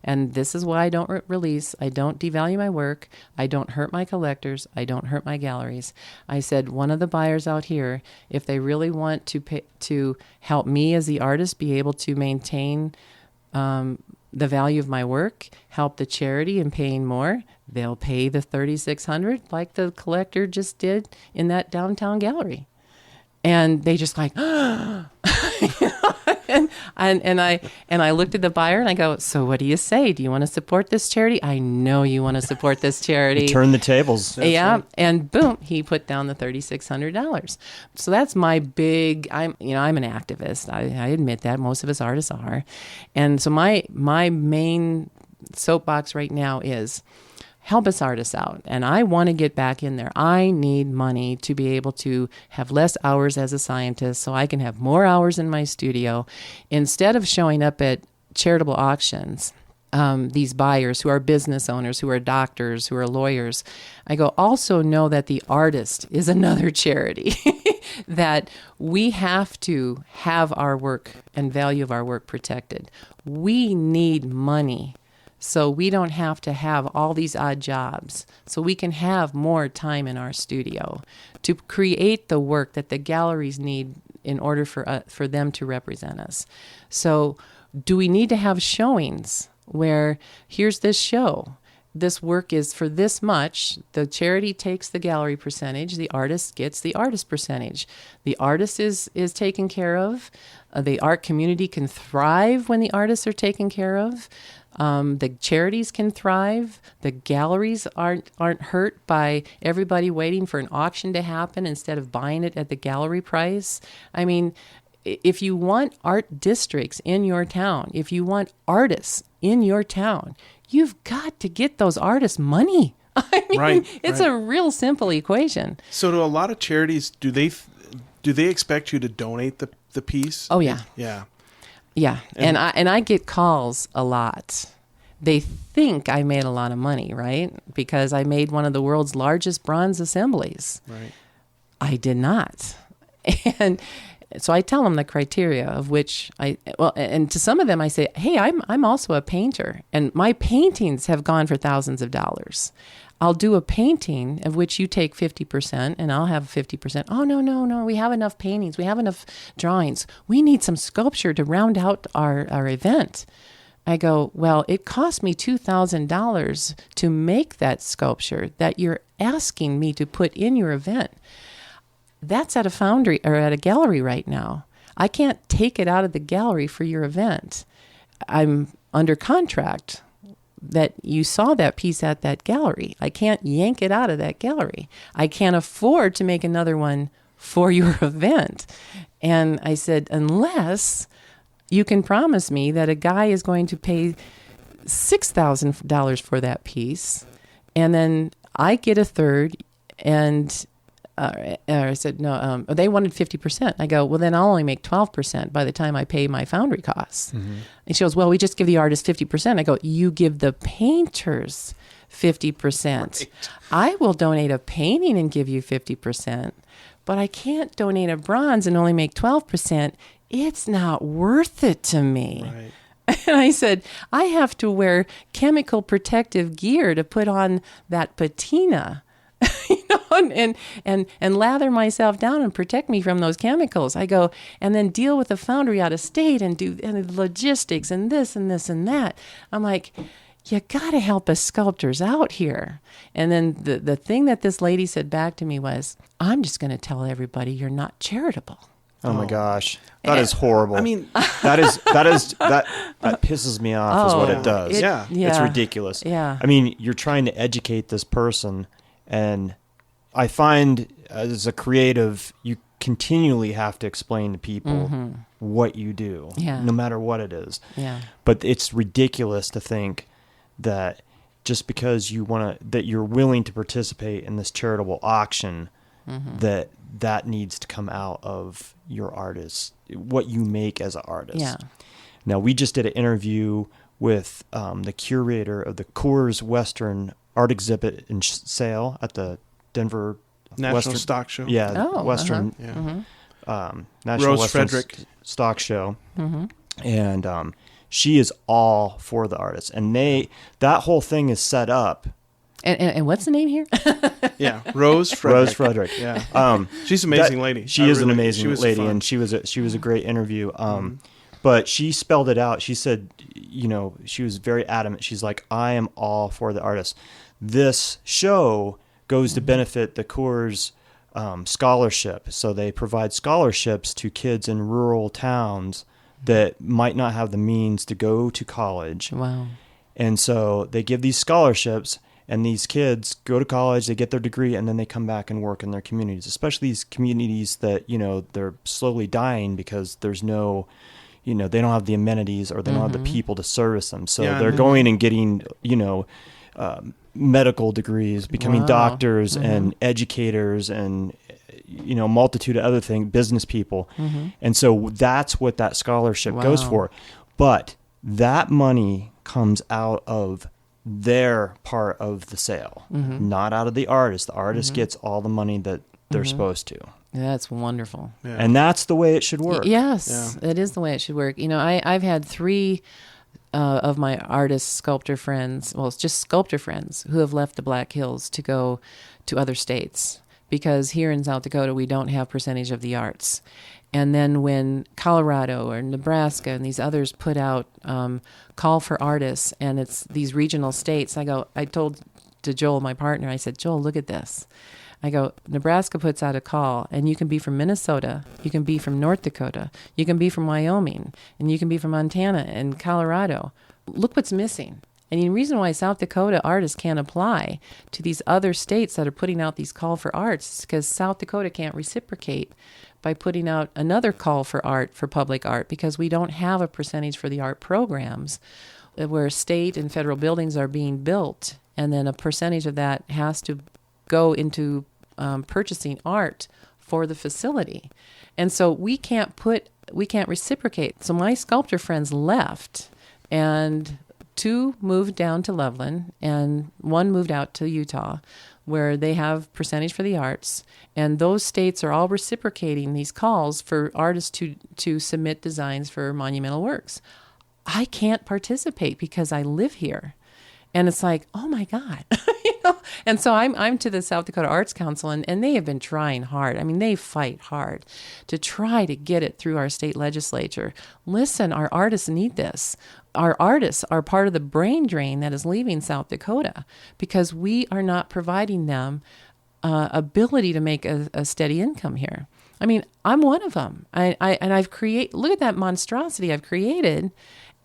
And this is why I don't release. I don't devalue my work. I don't hurt my collectors. I don't hurt my galleries. I said, one of the buyers out here, if they really want to help me as the artist be able to maintain the value of my work, help the charity in paying more, they'll pay the $3,600 like the collector just did in that downtown gallery. And they just like, and I looked at the buyer and I go, so what do you say? Do you want to support this charity? I know you want to support this charity.
Turn the tables.
Yeah. Right. And boom, he put down the $3,600. So that's my big, I'm an activist. I admit that. Most of us artists are. And so my main soapbox right now is, help us artists out. And I want to get back in there. I need money to be able to have less hours as a scientist so I can have more hours in my studio. Instead of showing up at charitable auctions, these buyers who are business owners, who are doctors, who are lawyers, I go, also know that the artist is another charity, that we have to have our work and value of our work protected. We need money, so we don't have to have all these odd jobs, so we can have more time in our studio to create the work that the galleries need in order for them to represent us. So do we need to have showings where here's this show, this work is for this much, the charity takes the gallery percentage, the artist gets the artist percentage. The artist is taken care of. The art community can thrive when the artists are taken care of. The charities can thrive. The galleries aren't hurt by everybody waiting for an auction to happen instead of buying it at the gallery price. I mean, if you want art districts in your town, if you want artists in your town, you've got to get those artists money. I mean, it's a real simple equation.
So do a lot of charities, do they expect you to donate the piece?
Oh, yeah.
Yeah.
Yeah, and I get calls a lot. They think I made a lot of money, right? Because I made one of the world's largest bronze assemblies.
Right.
I did not. And so I tell them the criteria of which and to some of them I say, hey, I'm also a painter, and my paintings have gone for thousands of dollars. I'll do a painting of which you take 50% and I'll have 50%. Oh, no. We have enough paintings. We have enough drawings. We need some sculpture to round out our event. I go, well, it cost me $2,000 to make that sculpture that you're asking me to put in your event. That's at a foundry or at a gallery right now. I can't take it out of the gallery for your event. I'm under contract that you saw that piece at that gallery. I can't yank it out of that gallery. I can't afford to make another one for your event. And I said, unless you can promise me that a guy is going to pay $6,000 for that piece, and then I get a third, and I said, no, they wanted 50%. I go, well, then I'll only make 12% by the time I pay my foundry costs. Mm-hmm. And she goes, well, we just give the artist 50%. I go, you give the painters 50%. Right. I will donate a painting and give you 50%, but I can't donate a bronze and only make 12%. It's not worth it to me. Right. And I said, I have to wear chemical protective gear to put on that patina. And lather myself down and protect me from those chemicals. I go, and then deal with the foundry out of state and do logistics and this and this and that. I'm like, you got to help us sculptors out here. And then the thing that this lady said back to me was, I'm just going to tell everybody you're not charitable.
Oh my gosh, that is horrible. I
mean,
that pisses me off. Is what it does. It's ridiculous.
Yeah.
I mean, you're trying to educate this person. And I find as a creative, you continually have to explain to people what you do, no matter what it is.
Yeah.
But it's ridiculous to think that just because that you're willing to participate in this charitable auction, that needs to come out of your artist, what you make as an artist.
Yeah.
Now, we just did an interview with the curator of the Coors Western art exhibit and sale at the Denver
National Stock Show.
Yeah, Western National
Rose
Western
Frederick
Stock Show. Mm-hmm. And she is all for the artist. And that whole thing is set up.
And what's the name here?
Yeah, Rose Frederick.
Rose Frederick.
Yeah, she's an amazing lady.
She is an amazing lady, and she was a great interview. But she spelled it out. She said, she was very adamant. She's like, I am all for the artist. This show goes to benefit the Coors scholarship. So they provide scholarships to kids in rural towns that might not have the means to go to college.
Wow.
And so they give these scholarships, and these kids go to college, they get their degree, and then they come back and work in their communities, especially these communities that, they're slowly dying because there's no, they don't have the amenities, or they don't have the people to service them. So they're going and getting, medical degrees, becoming doctors and educators and, multitude of other things, business people. And so that's what that scholarship goes for. But that money comes out of their part of the sale, not out of the artist. The artist gets all the money that they're supposed to.
That's wonderful.
Yeah. And that's the way it should work.
Yes, it is the way it should work. I've had 3 of my artist sculptor friends, well, it's just sculptor friends, who have left the Black Hills to go to other states, because here in South Dakota we don't have percentage of the arts. And then when Colorado or Nebraska and these others put out call for artists, and it's these regional states, I told to Joel, my partner, I said, Joel, look at this. I go, Nebraska puts out a call, and you can be from Minnesota, you can be from North Dakota, you can be from Wyoming, and you can be from Montana and Colorado. Look what's missing. And the reason why South Dakota artists can't apply to these other states that are putting out these call for arts is because South Dakota can't reciprocate by putting out another call for art, for public art, because we don't have a percentage for the art programs where state and federal buildings are being built, and then a percentage of that has to go into purchasing art for the facility. And so we can't reciprocate. So my sculptor friends left, and 2 moved down to Loveland, and 1 moved out to Utah, where they have percentage for the arts. And those states are all reciprocating these calls for artists to submit designs for monumental works. I can't participate because I live here. And it's like, oh my God, And so I'm to the South Dakota Arts Council, and they have been trying hard. I mean, they fight hard to try to get it through our state legislature. Listen, our artists need this. Our artists are part of the brain drain that is leaving South Dakota because we are not providing them ability to make a steady income here. I mean, I'm one of them. I've created. Look at that monstrosity I've created.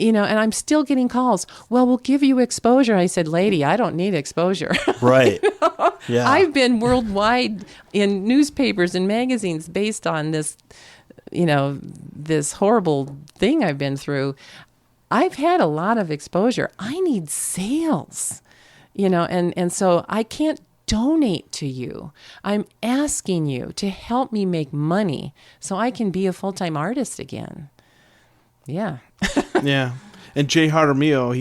And I'm still getting calls. Well, we'll give you exposure. I said, lady, I don't need exposure.
Right. Yeah.
I've been worldwide in newspapers and magazines based on this, this horrible thing I've been through. I've had a lot of exposure. I need sales, and so I can't donate to you. I'm asking you to help me make money so I can be a full-time artist again. Yeah.
Yeah. And Jay Jaramillo,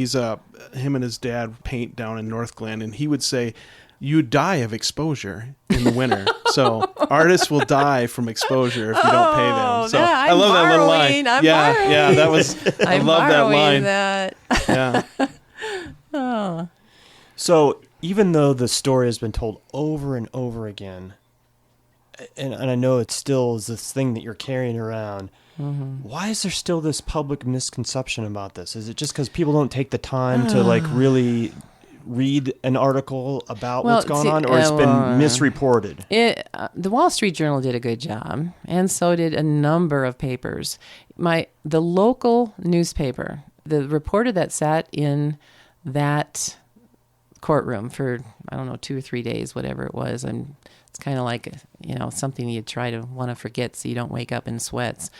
him and his dad paint down in North Glen, and he would say, you die of exposure in the winter. So artists will die from exposure if you don't pay them. So I love that little line. Yeah, that was, I love that line.
That.
Yeah.
Oh.
So even though the story has been told over and over again, and I know it still is this thing that you're carrying around, why is there still this public misconception about this? Is it just because people don't take the time to really read an article about what's going on, or it's been misreported?
The Wall Street Journal did a good job, and so did a number of papers. The local newspaper, the reporter that sat in that courtroom for, 2 or 3 days, whatever it was, it's kind of like, something you try to want to forget so you don't wake up in sweats.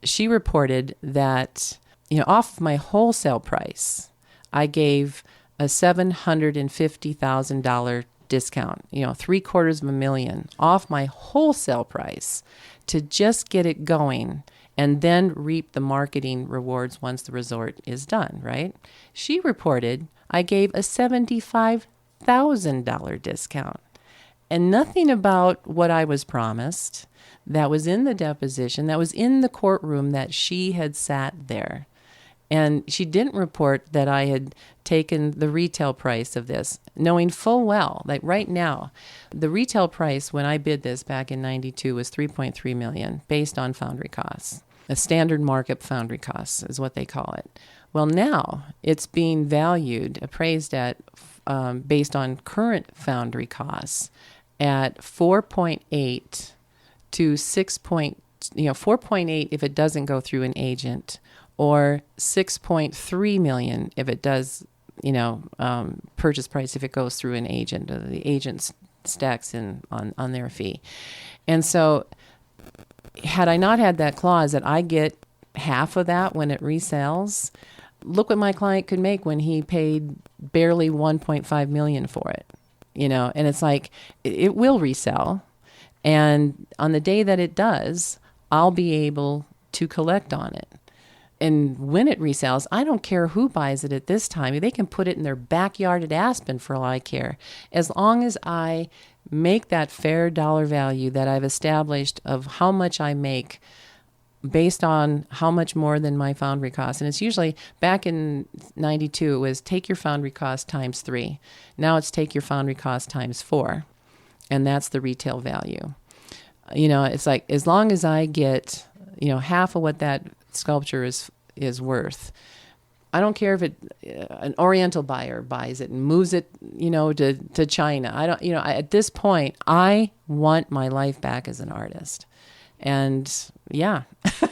She reported that, off of my wholesale price, I gave a $750,000 discount, $750,000 off my wholesale price to just get it going and then reap the marketing rewards once the resort is done, right? She reported I gave a $75,000 discount. And nothing about what I was promised that was in the deposition, that was in the courtroom that she had sat there. And she didn't report that I had taken the retail price of this, knowing full well that right now, the retail price when I bid this back in 92 was $3.3 million based on foundry costs. A standard markup foundry costs is what they call it. Well, now it's being valued, appraised at, based on current foundry costs, at 4.8 to 6. 4.8 if it doesn't go through an agent, or 6.3 million if it does, purchase price if it goes through an agent. The agent stacks in on their fee. And so had I not had that clause that I get half of that when it resells, look what my client could make when he paid barely 1.5 million for it, and it's like, it will resell. And on the day that it does, I'll be able to collect on it. And when it resells, I don't care who buys it at this time. They can put it in their backyard at Aspen for all I care. As long as I make that fair dollar value that I've established of how much I make based on how much more than my foundry cost. And it's usually, back in 92, it was take your foundry cost times 3. Now it's take your foundry cost times 4. And that's the retail value. It's like, as long as I get, half of what that sculpture is worth, I don't care if an Oriental buyer buys it and moves it, to China. I don't, at this point, I want my life back as an artist. And yeah,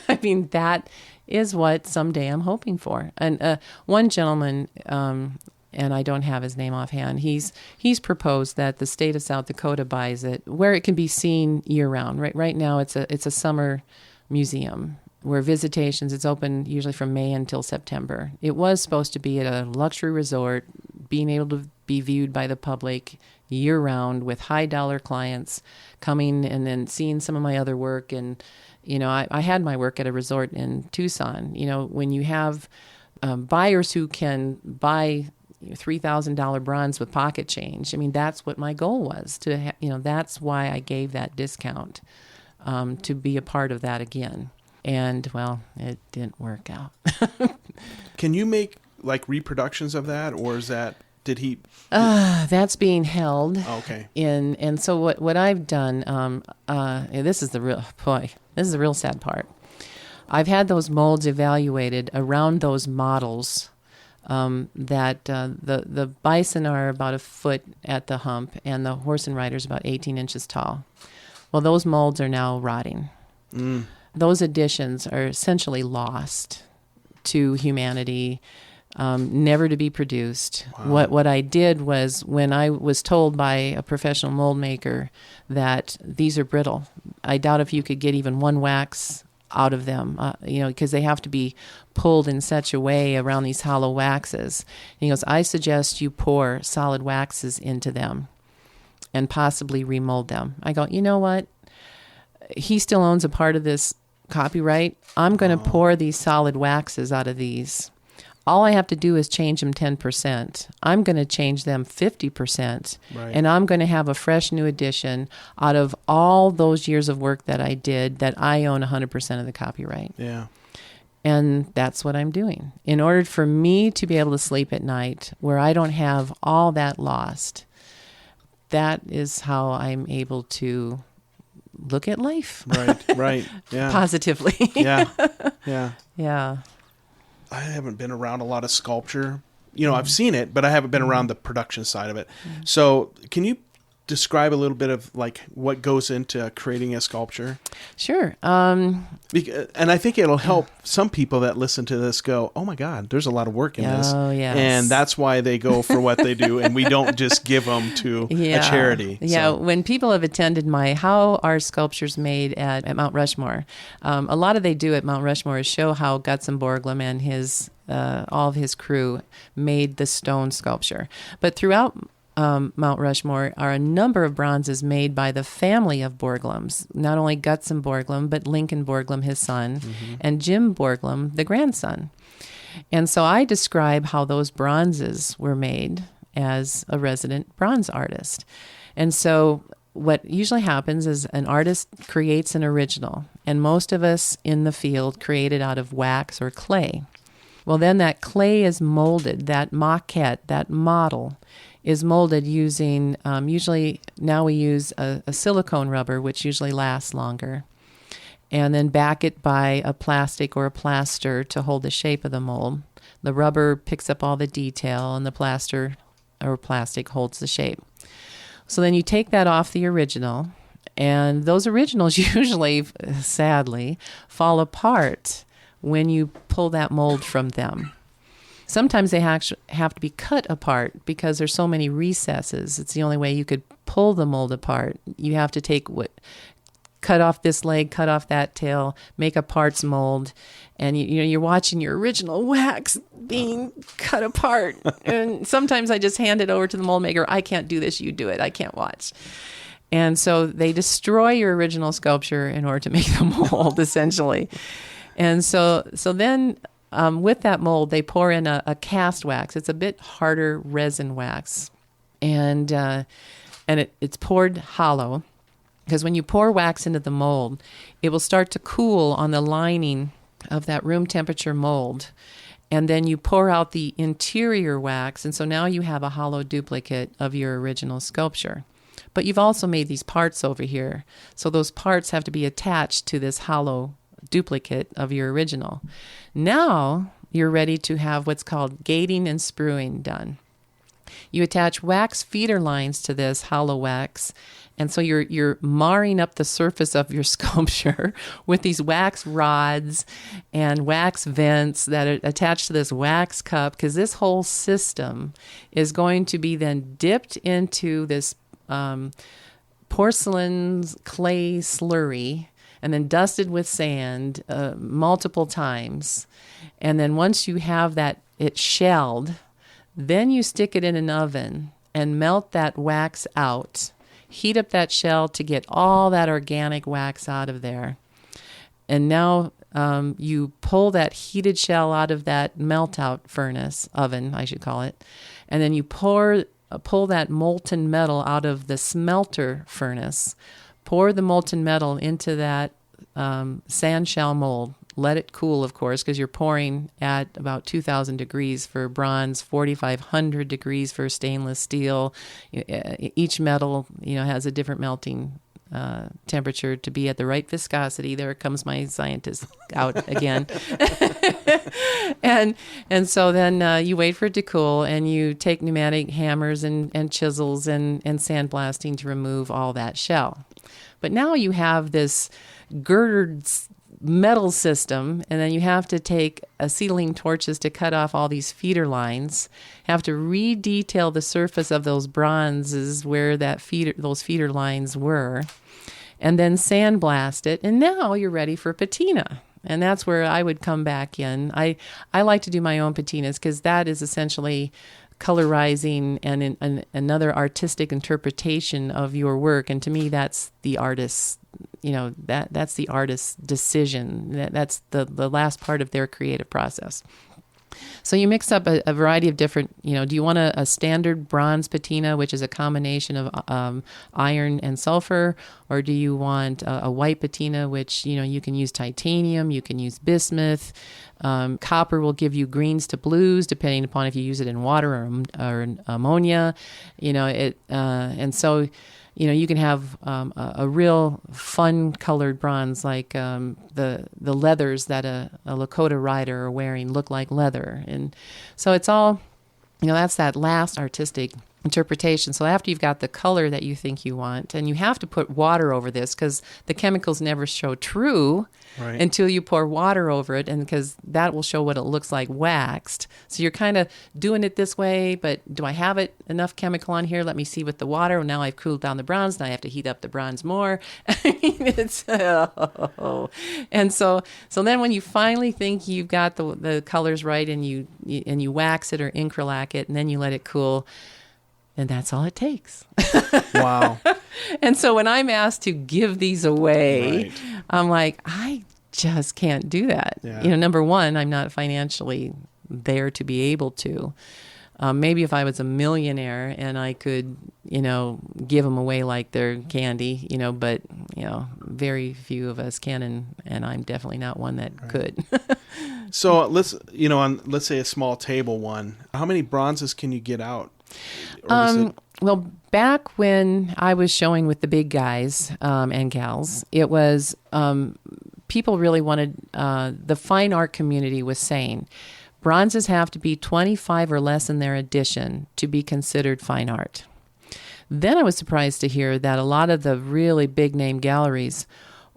I mean, that is what someday I'm hoping for. And one gentleman, and I don't have his name offhand, he's proposed that the state of South Dakota buys it where it can be seen year round. Right now it's a summer museum where visitations, it's open usually from May until September. It was supposed to be at a luxury resort, being able to be viewed by the public year round with high dollar clients coming and then seeing some of my other work. And, I had my work at a resort in Tucson. When you have buyers who can buy $3,000 bronze with pocket change, I mean, that's what my goal was to, that's why I gave that discount, to be a part of that again. And, well, it didn't work out.
Can you make, like, reproductions of that, or is that, did he?
That's being held.
Okay.
And so what I've done, this is the real sad part. I've had those molds evaluated around those models, that the bison are about a foot at the hump, and the horse and rider's about 18 inches tall. Well, those molds are now rotting. Mm. Those additions are essentially lost to humanity, never to be produced. Wow. What I did was, when I was told by a professional mold maker that these are brittle, I doubt if you could get even one wax out of them, because they have to be pulled in such a way around these hollow waxes. And he goes, I suggest you pour solid waxes into them and possibly remold them. I go, you know what? He still owns a part of this copyright. I'm going to pour these solid waxes out of these. All I have to do is change them 10%. I'm going to change them 50%. Right. And I'm going to have a fresh new edition out of all those years of work that I did, that I own 100% of the copyright.
Yeah.
And that's what I'm doing. In order for me to be able to sleep at night where I don't have all that lost, that is how I'm able to look at life.
Right. Yeah.
Positively.
Yeah.
Yeah.
I haven't been around a lot of sculpture. I've seen it, but I haven't been around the production side of it. So can you describe a little bit of, like, what goes into creating a sculpture?
Sure.
And I think it'll help some people that listen to this go, oh my God, there's a lot of work in this.
Oh, yes.
And that's why they go for what they do. And we don't just give them to a charity.
Yeah. So. When people have attended how are sculptures made at Mount Rushmore, a lot of they do at Mount Rushmore is show how Gutzon Borglum and his all of his crew made the stone sculpture. But throughout Mount Rushmore are a number of bronzes made by the family of Borglums, not only Gutzon Borglum, but Lincoln Borglum, his son, and Jim Borglum, the grandson. And so I describe how those bronzes were made as a resident bronze artist. And so what usually happens is an artist creates an original, and most of us in the field create it out of wax or clay. Well, then that clay is molded, that maquette, that model is molded using, usually now we use a silicone rubber, which usually lasts longer, and then back it by a plastic or a plaster to hold the shape of the mold. The rubber picks up all the detail, and the plaster or plastic holds the shape. So then you take that off the original, and those originals usually, sadly, fall apart when you pull that mold from them. Sometimes they actually have to be cut apart because there's so many recesses. It's the only way you could pull the mold apart. You have to cut off this leg, cut off that tail, make a parts mold, and you're watching your original wax being cut apart. And sometimes I just hand it over to the mold maker. I can't do this. You do it. I can't watch. And so they destroy your original sculpture in order to make the mold, essentially. And so then with that mold, they pour in a cast wax. It's a bit harder resin wax, and it's poured hollow, because when you pour wax into the mold, it will start to cool on the lining of that room temperature mold, and then you pour out the interior wax, and so now you have a hollow duplicate of your original sculpture. But you've also made these parts over here, so those parts have to be attached to this hollow duplicate of your original. Now you're ready to have what's called gating and spruing done. You attach wax feeder lines to this hollow wax, and so you're marring up the surface of your sculpture with these wax rods and wax vents that are attached to this wax cup, because this whole system is going to be then dipped into this porcelain clay slurry and then dusted with sand multiple times. And then once you have that, it shelled, then you stick it in an oven and melt that wax out. Heat up that shell to get all that organic wax out of there. And now you pull that heated shell out of that melt-out furnace, oven, I should call it, and then you pull that molten metal out of the smelter furnace. Pour the molten metal into that sand shell mold. Let it cool, of course, because you're pouring at about 2,000 degrees for bronze, 4,500 degrees for stainless steel. Each metal, has a different melting temperature to be at the right viscosity. There comes my scientist out again. and so then you wait for it to cool, and you take pneumatic hammers and chisels and sandblasting to remove all that shell. But now you have this girdered metal system, and then you have to take acetylene torches to cut off all these feeder lines, have to re-detail the surface of those bronzes where those feeder lines were, and then sandblast it, and now you're ready for patina. And that's where I would come back in. I like to do my own patinas, because that is essentially colorizing and another artistic interpretation of your work. And to me, that's the artist's, that's the artist's decision. That's the last part of their creative process. So you mix up a variety of different, do you want a standard bronze patina, which is a combination of iron and sulfur, or do you want a white patina, which, you can use titanium, you can use bismuth. Copper will give you greens to blues, depending upon if you use it in water or ammonia, and so, you can have a real fun-colored bronze, like the leathers that a Lakota rider are wearing look like leather. And so it's all, that's that last artistic interpretation. So after you've got the color that you think you want, and you have to put water over this, because the chemicals never show true until you pour water over it, and because that will show what it looks like waxed. So you're kind of doing it this way, but do I have enough chemical on here? Let me see with the water. Well, now I've cooled down the bronze. Now I have to heat up the bronze more. I mean, it's and so then when you finally think you've got the colors right, and you wax it or incralac it, and then you let it cool. And that's all it takes.
Wow.
And so when I'm asked to give these away, I'm like, I just can't do that. Yeah. Number one, I'm not financially there to be able to. Maybe if I was a millionaire and I could, give them away like they're candy, but, very few of us can, and I'm definitely not one that could.
So let's say a small table one, how many bronzes can you get out?
Well, back when I was showing with the big guys and gals, it was people really wanted, the fine art community was saying, bronzes have to be 25 or less in their edition to be considered fine art. Then I was surprised to hear that a lot of the really big name galleries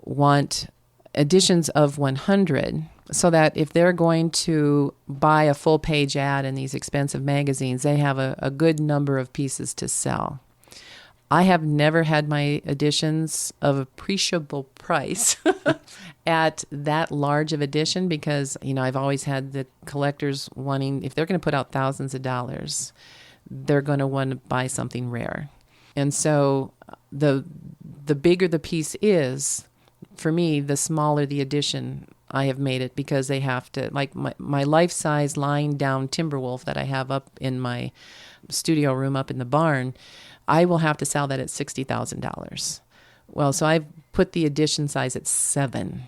want editions of 100, so that if they're going to buy a full page ad in these expensive magazines, they have a good number of pieces to sell. I have never had my editions of appreciable price at that large of edition because, I've always had the collectors wanting, if they're going to put out thousands of dollars, they're going to want to buy something rare. And so the bigger the piece is, for me, the smaller the edition I have made it, because they have to, like my life-size lying down Timberwolf that I have up in my studio room up in the barn, I will have to sell that at $60,000. Well, so I've put the edition size at 7,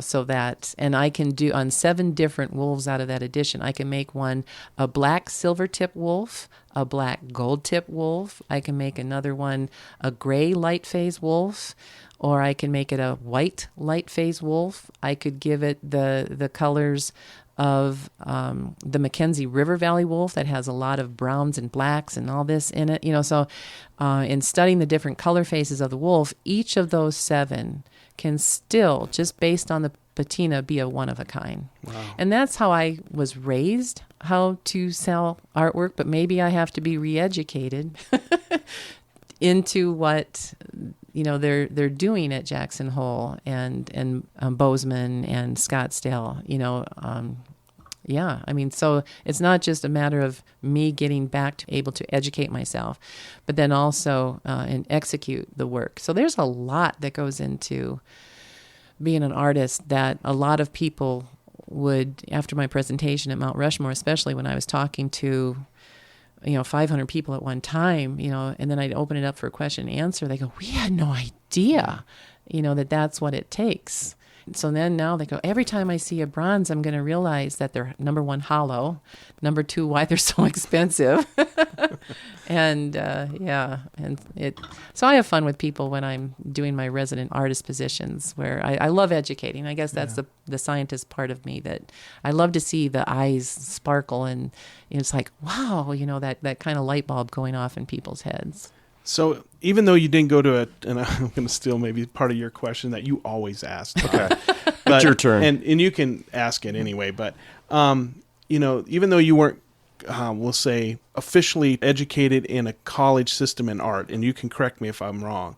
so that, and I can do on 7 different wolves out of that edition. I can make one a black silver tip wolf, a black gold tip wolf. I can make another one a gray light phase wolf, or I can make it a white light phase wolf. I could give it the colors of the Mackenzie River Valley wolf that has a lot of browns and blacks and all this in it. So in studying the different color phases of the wolf, each of those 7 can still, just based on the patina, be a one of a kind.
Wow. And
and that's how I was raised, how to sell artwork, but maybe I have to be re-educated into what they're doing at Jackson Hole and Bozeman and Scottsdale. So it's not just a matter of me getting back to able to educate myself, but then also and execute the work. So there's a lot that goes into being an artist that a lot of people would, after my presentation at Mount Rushmore, especially when I was talking to 500 people at one time, and then I'd open it up for a question and answer. They go, we had no idea, that's what it takes. So then now they go, every time I see a bronze, I'm going to realize that they're, number 1, hollow, number 2, why they're so expensive. And so I have fun with people when I'm doing my resident artist positions, where I love educating. I guess that's the scientist part of me, that I love to see the eyes sparkle, and it's like, wow, that kind of light bulb going off in people's heads.
So even though you didn't go to it, and I'm going to steal maybe part of your question that you always asked.
Okay. It's your turn.
And you can ask it anyway. But, even though you weren't, we'll say, officially educated in a college system in art, and you can correct me if I'm wrong.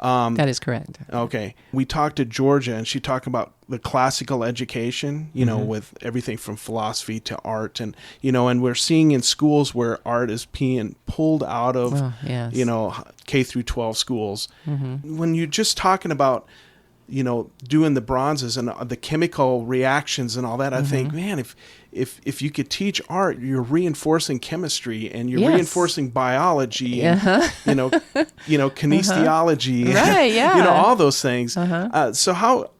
That is correct.
Okay. We talked to Georgia, and she talked about the classical education, with everything from philosophy to art. And, and we're seeing in schools where art is being pulled out of, K through 12 schools. Mm-hmm. When you're just talking about, doing the bronzes and the chemical reactions and all that, I think, man, if you could teach art, you're reinforcing chemistry and you're reinforcing biology, and, kinesiology,
right? Yeah,
all those things. So how,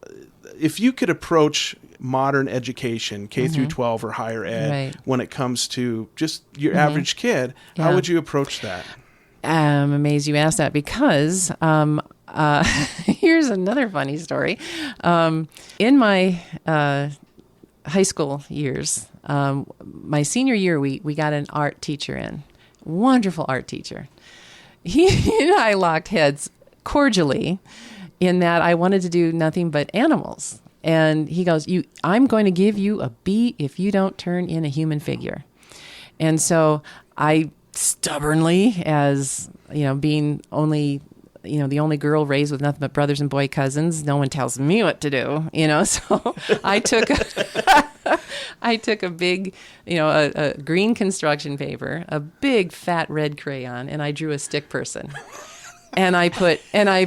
if you could approach modern education, K through 12 or higher ed, when it comes to just your average kid, how would you approach that?
I'm amazed you asked that, because here's another funny story. In my high school years, my senior year, we got an art teacher in. Wonderful art teacher. He and I locked heads cordially in that I wanted to do nothing but animals. And he goes, I'm going to give you a B if you don't turn in a human figure. And so I stubbornly, as being only the only girl raised with nothing but brothers and boy cousins, no one tells me what to do, so I took a big, a green construction paper, a big fat red crayon, and I drew a stick person. and I put and I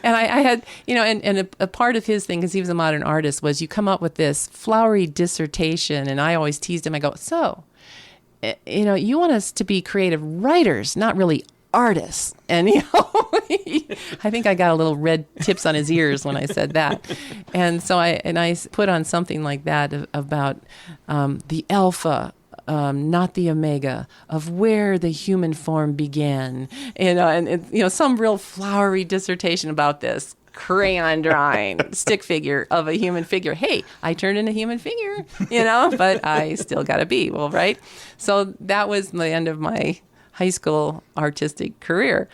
had, and a part of his thing, because he was a modern artist, was you come up with this flowery dissertation, and I always teased him. I go, so you want us to be creative writers, not really artists. And, I think I got a little red tips on his ears when I said that. And so I put on something like that about the alpha, not the omega, of where the human form began. Some real flowery dissertation about this. Crayon drawing, stick figure of a human figure. Hey, I turned into a human figure, but I still got a B. Well, right? So that was the end of my high school artistic career.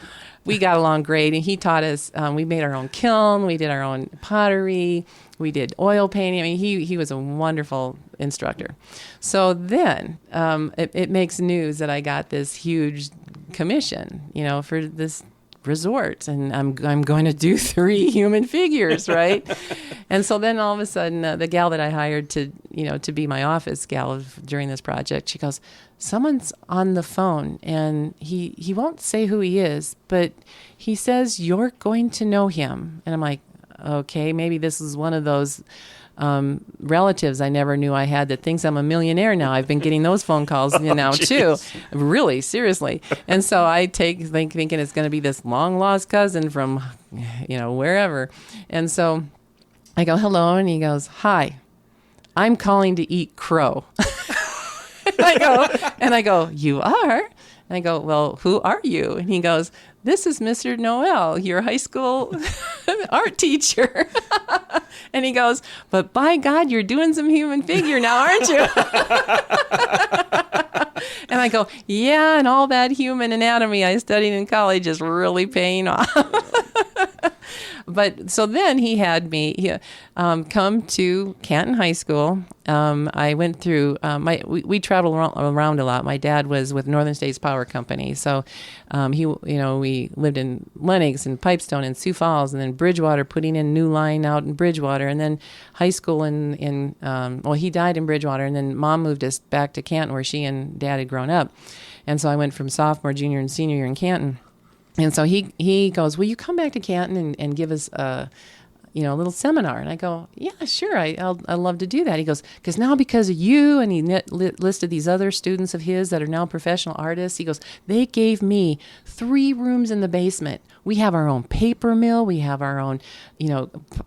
We got along great, and he taught us. We made our own kiln. We did our own pottery. We did oil painting. I mean, he was a wonderful instructor. So then it makes news that I got this huge commission, for this resort, and I'm going to do 3 human figures, right? And so then all of a sudden, the gal that I hired to be my office gal during this project, she goes, someone's on the phone, and he won't say who he is, but he says you're going to know him. And I'm like, okay, maybe this is one of those relatives I never knew I had that thinks I'm a millionaire now. I've been getting those phone calls now too. Really, seriously. And so I thinking it's going to be this long lost cousin from, wherever. And so I go, hello. And he goes, hi, I'm calling to eat crow. And I go, you are? And I go, well, who are you? And he goes, this is Mr. Noel, your high school art teacher. And he goes, but by God, you're doing some human figure now, aren't you? And I go, yeah, and all that human anatomy I studied in college is really paying off. But so then he had me come to Canton High School. I went through we traveled around a lot. My dad was with Northern States Power Company, so we lived in Lenox and Pipestone and Sioux Falls, and then Bridgewater, putting in new line out in Bridgewater, and then high school he died in Bridgewater, and then Mom moved us back to Canton where she and Dad had grown up, and so I went from sophomore, junior, and senior year in Canton. And so he goes, will you come back to Canton and give us a little seminar? And I go, yeah, sure. I'd love to do that. He goes, because of you, and he listed these other students of his that are now professional artists. He goes, they gave me 3 rooms in the basement. We have our own paper mill. We have our own,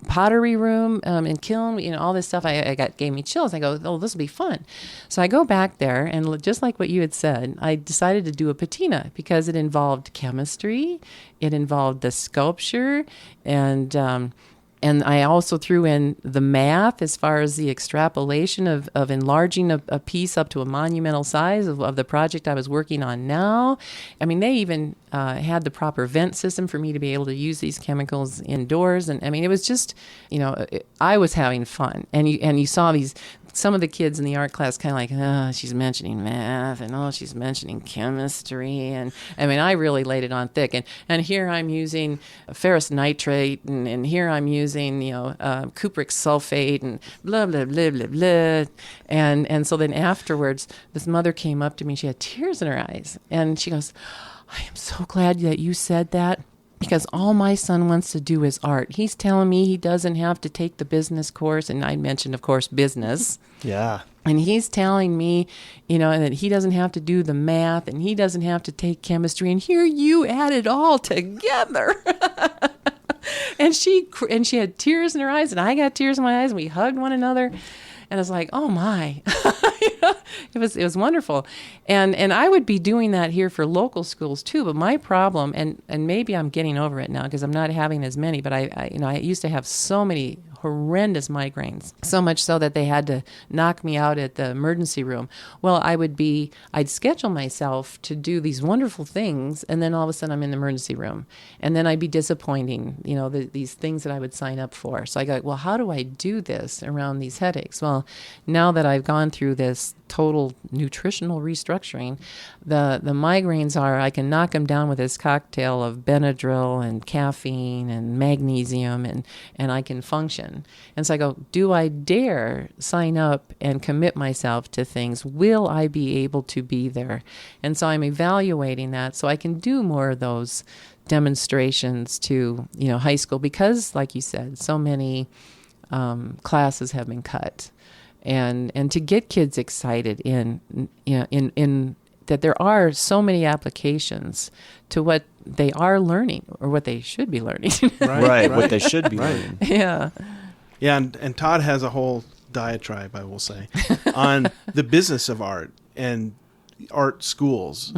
pottery room and kiln. All this stuff. Gave me chills. I go, oh, this will be fun. So I go back there, and just like what you had said, I decided to do a patina because it involved chemistry, it involved the sculpture, and I also threw in the math as far as the extrapolation of enlarging a piece up to a monumental size of the project I was working on now. I mean, they even had the proper vent system for me to be able to use these chemicals indoors. And I mean, it was just, I was having fun. And you saw some of the kids in the art class kind of like, oh, she's mentioning math, and oh, she's mentioning chemistry. And I mean, I really laid it on thick. And here I'm using ferrous nitrate, and here I'm using, cupric sulfate, and blah, blah, blah, blah, blah. And so then afterwards, this mother came up to me. She had tears in her eyes. And she goes, I am so glad that you said that, because all my son wants to do is art. He's telling me he doesn't have to take the business course. And I mentioned, of course, business.
Yeah.
And he's telling me, that he doesn't have to do the math, and he doesn't have to take chemistry. And here you add it all together. And she had tears in her eyes, and I got tears in my eyes, and we hugged one another. And I was like, oh my, it was wonderful. And I would be doing that here for local schools too. But my problem, and maybe I'm getting over it now because I'm not having as many, but I used to have so many horrendous migraines, so much so that they had to knock me out at the emergency room. Well, I'd schedule myself to do these wonderful things, and then all of a sudden I'm in the emergency room, and then I'd be disappointing, these things that I would sign up for. So I go, well, how do I do this around these headaches? Well, now that I've gone through this total nutritional restructuring, the migraines I can knock them down with this cocktail of Benadryl and caffeine and magnesium, and I can function. And so I go, do I dare sign up and commit myself to things? Will I be able to be there? And so I'm evaluating that so I can do more of those demonstrations to, high school, because like you said, so many classes have been cut. and to get kids excited in that there are so many applications to what they are learning or what they should be learning.
Right, what they should be learning.
Yeah.
Yeah, and Todd has a whole diatribe, I will say, on the business of art and art schools.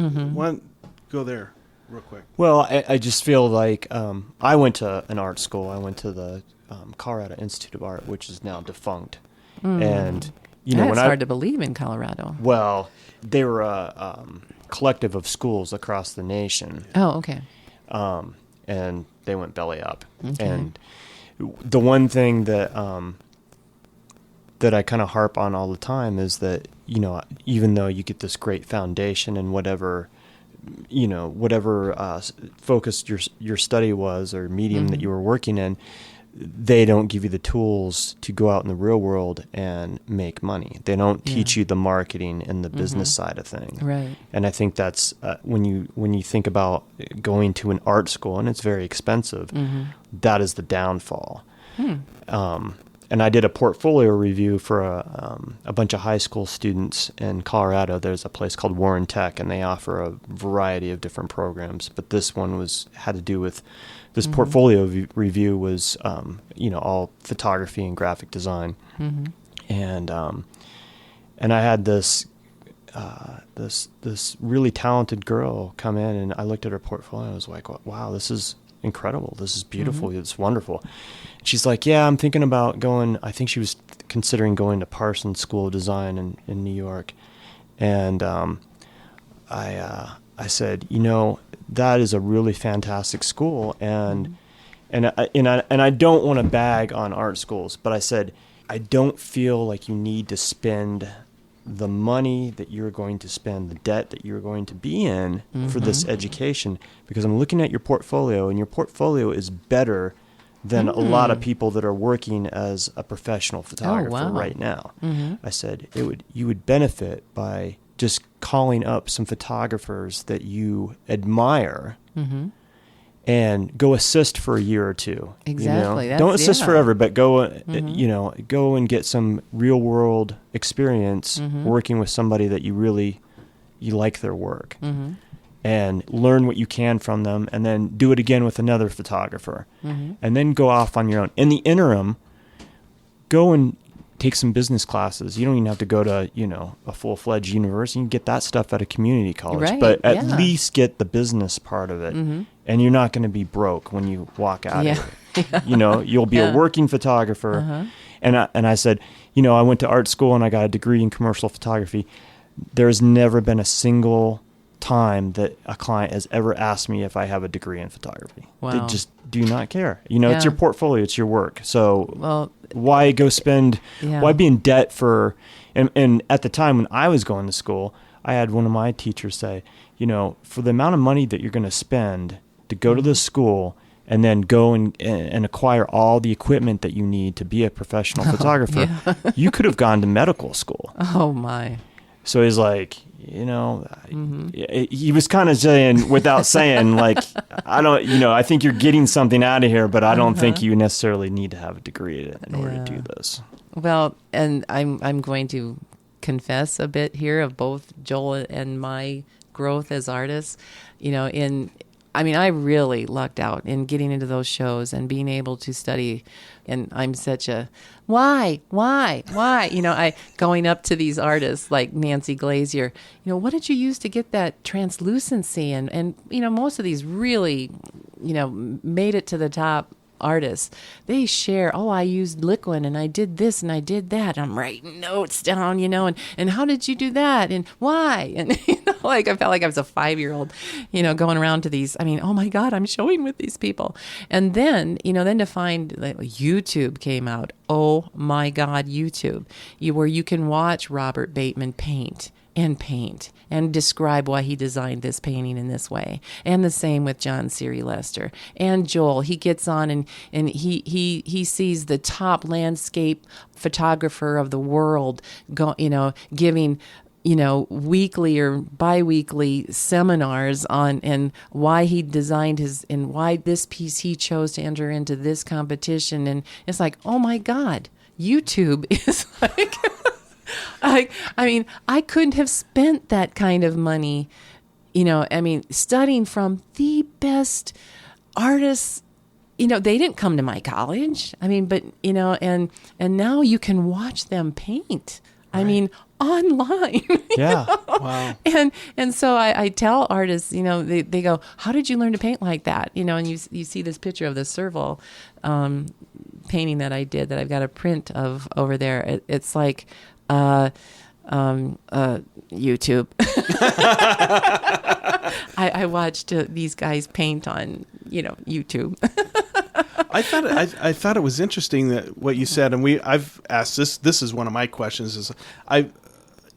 Go there real quick.
Well, I just feel like I went to an art school. I went to the Colorado Institute of Art, which is now defunct. And
That's hard to believe in Colorado.
Well, they were a collective of schools across the nation.
Oh, okay.
And they went belly up.
Okay.
And the one thing that that I kind of harp on all the time is that, even though you get this great foundation and whatever focused your study was or medium that you were working in, they don't give you the tools to go out in the real world and make money. They don't teach you the marketing and the business side of things.
Right.
And I think that's when you think about going to an art school, and it's very expensive, that is the downfall. And I did a portfolio review for a bunch of high school students in Colorado. There's a place called Warren Tech, and they offer a variety of different programs. But this one had to do with this portfolio review was all photography and graphic design, and I had this really talented girl come in, and I looked at her portfolio. And I was like, wow, this is incredible. This is beautiful. It's wonderful. She's like, yeah, I'm thinking about going. I think she was considering going to Parsons School of Design in New York, and I said, that is a really fantastic school, and I don't want to bag on art schools, but I said, I don't feel like you need to spend the money that you're going to spend, the debt that you're going to be in for this education, because I'm looking at your portfolio, and your portfolio is better than a lot of people that are working as a professional photographer right now. I said, you would benefit by just calling up some photographers that you admire and go assist for a year or two.
Exactly.
Don't assist forever, but go and get some real world experience working with somebody that you like their work, and learn what you can from them, and then do it again with another photographer, and then go off on your own. In the interim, go and take some business classes. You don't even have to go to, a full-fledged university. You can get that stuff at a community college, but at least get the business part of it. And you're not going to be broke when you walk out of it. You'll be a working photographer. And I said, I went to art school and I got a degree in commercial photography. There's never been a single time that a client has ever asked me if I have a degree in photography.
Wow.
They just do not care. It's your portfolio, it's your work. So why go spend, why be in debt for, and at the time when I was going to school, I had one of my teachers say, for the amount of money that you're going to spend to go to this school and then go and acquire all the equipment that you need to be a professional photographer, you could have gone to medical school.
Oh my.
So he's like, he was kind of saying, without saying, like, I think you're getting something out of here, but I don't think you necessarily need to have a degree in order to do this.
Well, and I'm going to confess a bit here of both Joel and my growth as artists. I really lucked out in getting into those shows and being able to study. And I'm such a, why? I going up to these artists like Nancy Glazier, what did you use to get that translucency? And most of these really, made it to the top artists. They share, I used liquid and I did this and I did that. And I'm writing notes down, and how did you do that? And why? And, I felt like I was a 5-year-old, going around to these, oh my God, I'm showing with these people. And then, then to find that YouTube came out. Oh my God, YouTube, where you can watch Robert Bateman paint and describe why he designed this painting in this way. And the same with John Siri Lester and Joel. He gets on and he sees the top landscape photographer of the world giving weekly or bi-weekly seminars on and why he designed and why this piece he chose to enter into this competition. And it's like, oh my God, YouTube is like I mean, I couldn't have spent that kind of money, studying from the best artists. They didn't come to my college. And now you can watch them paint. Right. I mean, online.
Yeah.
Wow.
And so I tell artists, they go, how did you learn to paint like that? And you see this picture of the Serval painting that I did that I've got a print of over there. It's like YouTube. I watched these guys paint on, YouTube.
I thought it was interesting that what you said, and I've asked this. This is one of my questions.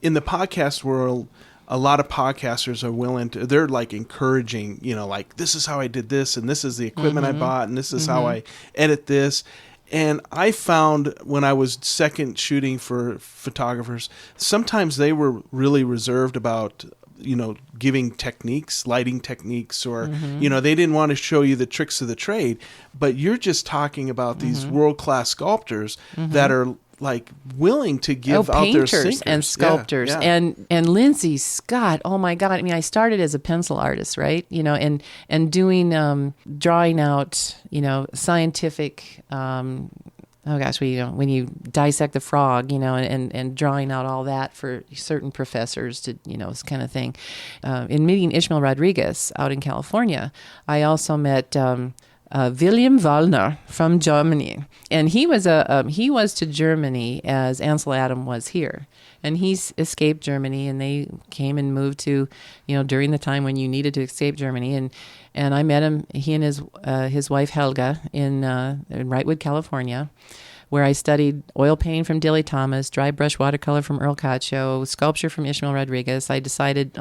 In the podcast world, a lot of podcasters are willing to. They're like encouraging, like this is how I did this, and this is the equipment I bought, and this is how I edit this. And I found when I was second shooting for photographers, sometimes they were really reserved about, giving techniques, lighting techniques, or, they didn't want to show you the tricks of the trade. But you're just talking about these world-class sculptors that are like willing to give out their sinkers.
And sculptors. Yeah. And Lindsay Scott, oh my God. I mean, I started as a pencil artist, right? And doing, drawing out, scientific, when you dissect the frog, and drawing out all that for certain professors to, this kind of thing. In meeting Ishmael Rodriguez out in California, I also met William Wallner from Germany, and he was to Germany as Ansel Adam was here, and he's escaped Germany, and they came and moved to, during the time when you needed to escape Germany, and I met him, he and his wife Helga in Wrightwood, California, where I studied oil painting from Dilly Thomas, dry brush watercolor from Earl Cacho, sculpture from Ishmael Rodriguez. I decided,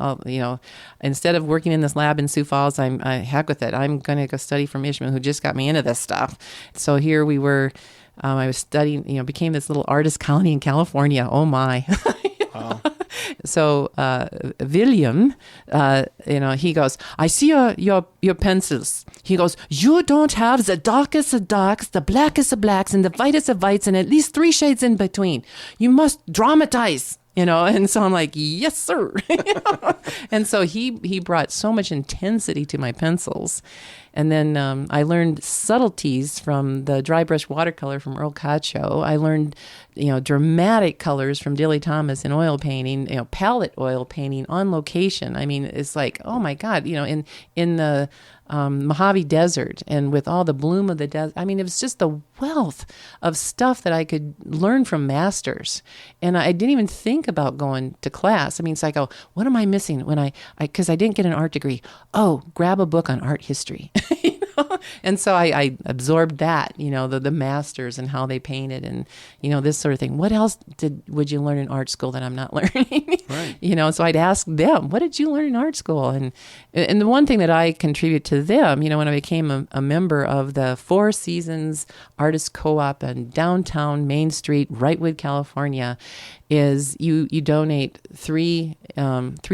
instead of working in this lab in Sioux Falls, heck with it. I'm going to go study from Ishmael, who just got me into this stuff. So here we were. I was studying, became this little artist colony in California. Oh my. Wow. So William, he goes, I see your pencils. He goes, you don't have the darkest of darks, the blackest of blacks, and the whitest of whites, and at least 3 shades in between. You must dramatize. And so I'm like, yes, sir. And so he brought so much intensity to my pencils. And then I learned subtleties from the dry brush watercolor from Earl Cacho. I learned, dramatic colors from Dilly Thomas in oil painting, palette oil painting on location. I mean, it's like, oh my God, in the Mojave Desert and with all the bloom of the desert. I mean, it was just the wealth of stuff that I could learn from masters. And I didn't even think about going to class. I mean, it's like, oh, what am I missing when because I didn't get an art degree? Oh, grab a book on art history. And so I absorbed that, the masters and how they painted and, this sort of thing. What else would you learn in art school that I'm not learning? Right. So I'd ask them, what did you learn in art school? And the one thing that I contribute to them, when I became a member of the Four Seasons Artist Co-op in downtown Main Street, Wrightwood, California, is you donate 3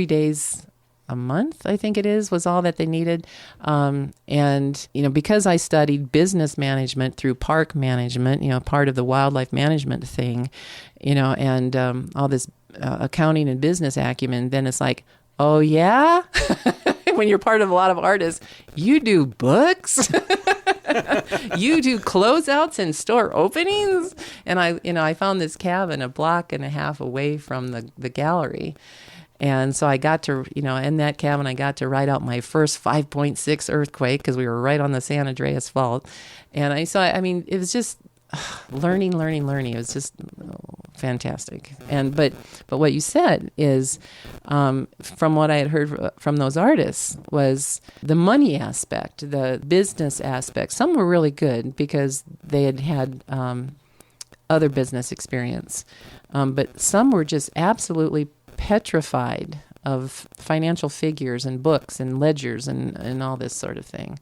days a month, I think it was all that they needed. And, because I studied business management through park management, part of the wildlife management thing, and all this accounting and business acumen, then it's like, oh, yeah? When you're part of a lot of artists, you do books? You do closeouts and store openings? And I found this cabin a block and a half away from the gallery. And so I got to, in that cabin, I got to write out my first 5.6 earthquake because we were right on the San Andreas Fault. And it was just learning. It was just fantastic. But what you said is, from what I had heard from those artists, was the money aspect, the business aspect. Some were really good because they had other business experience. But some were just absolutely petrified of financial figures and books and ledgers and all this sort of thing.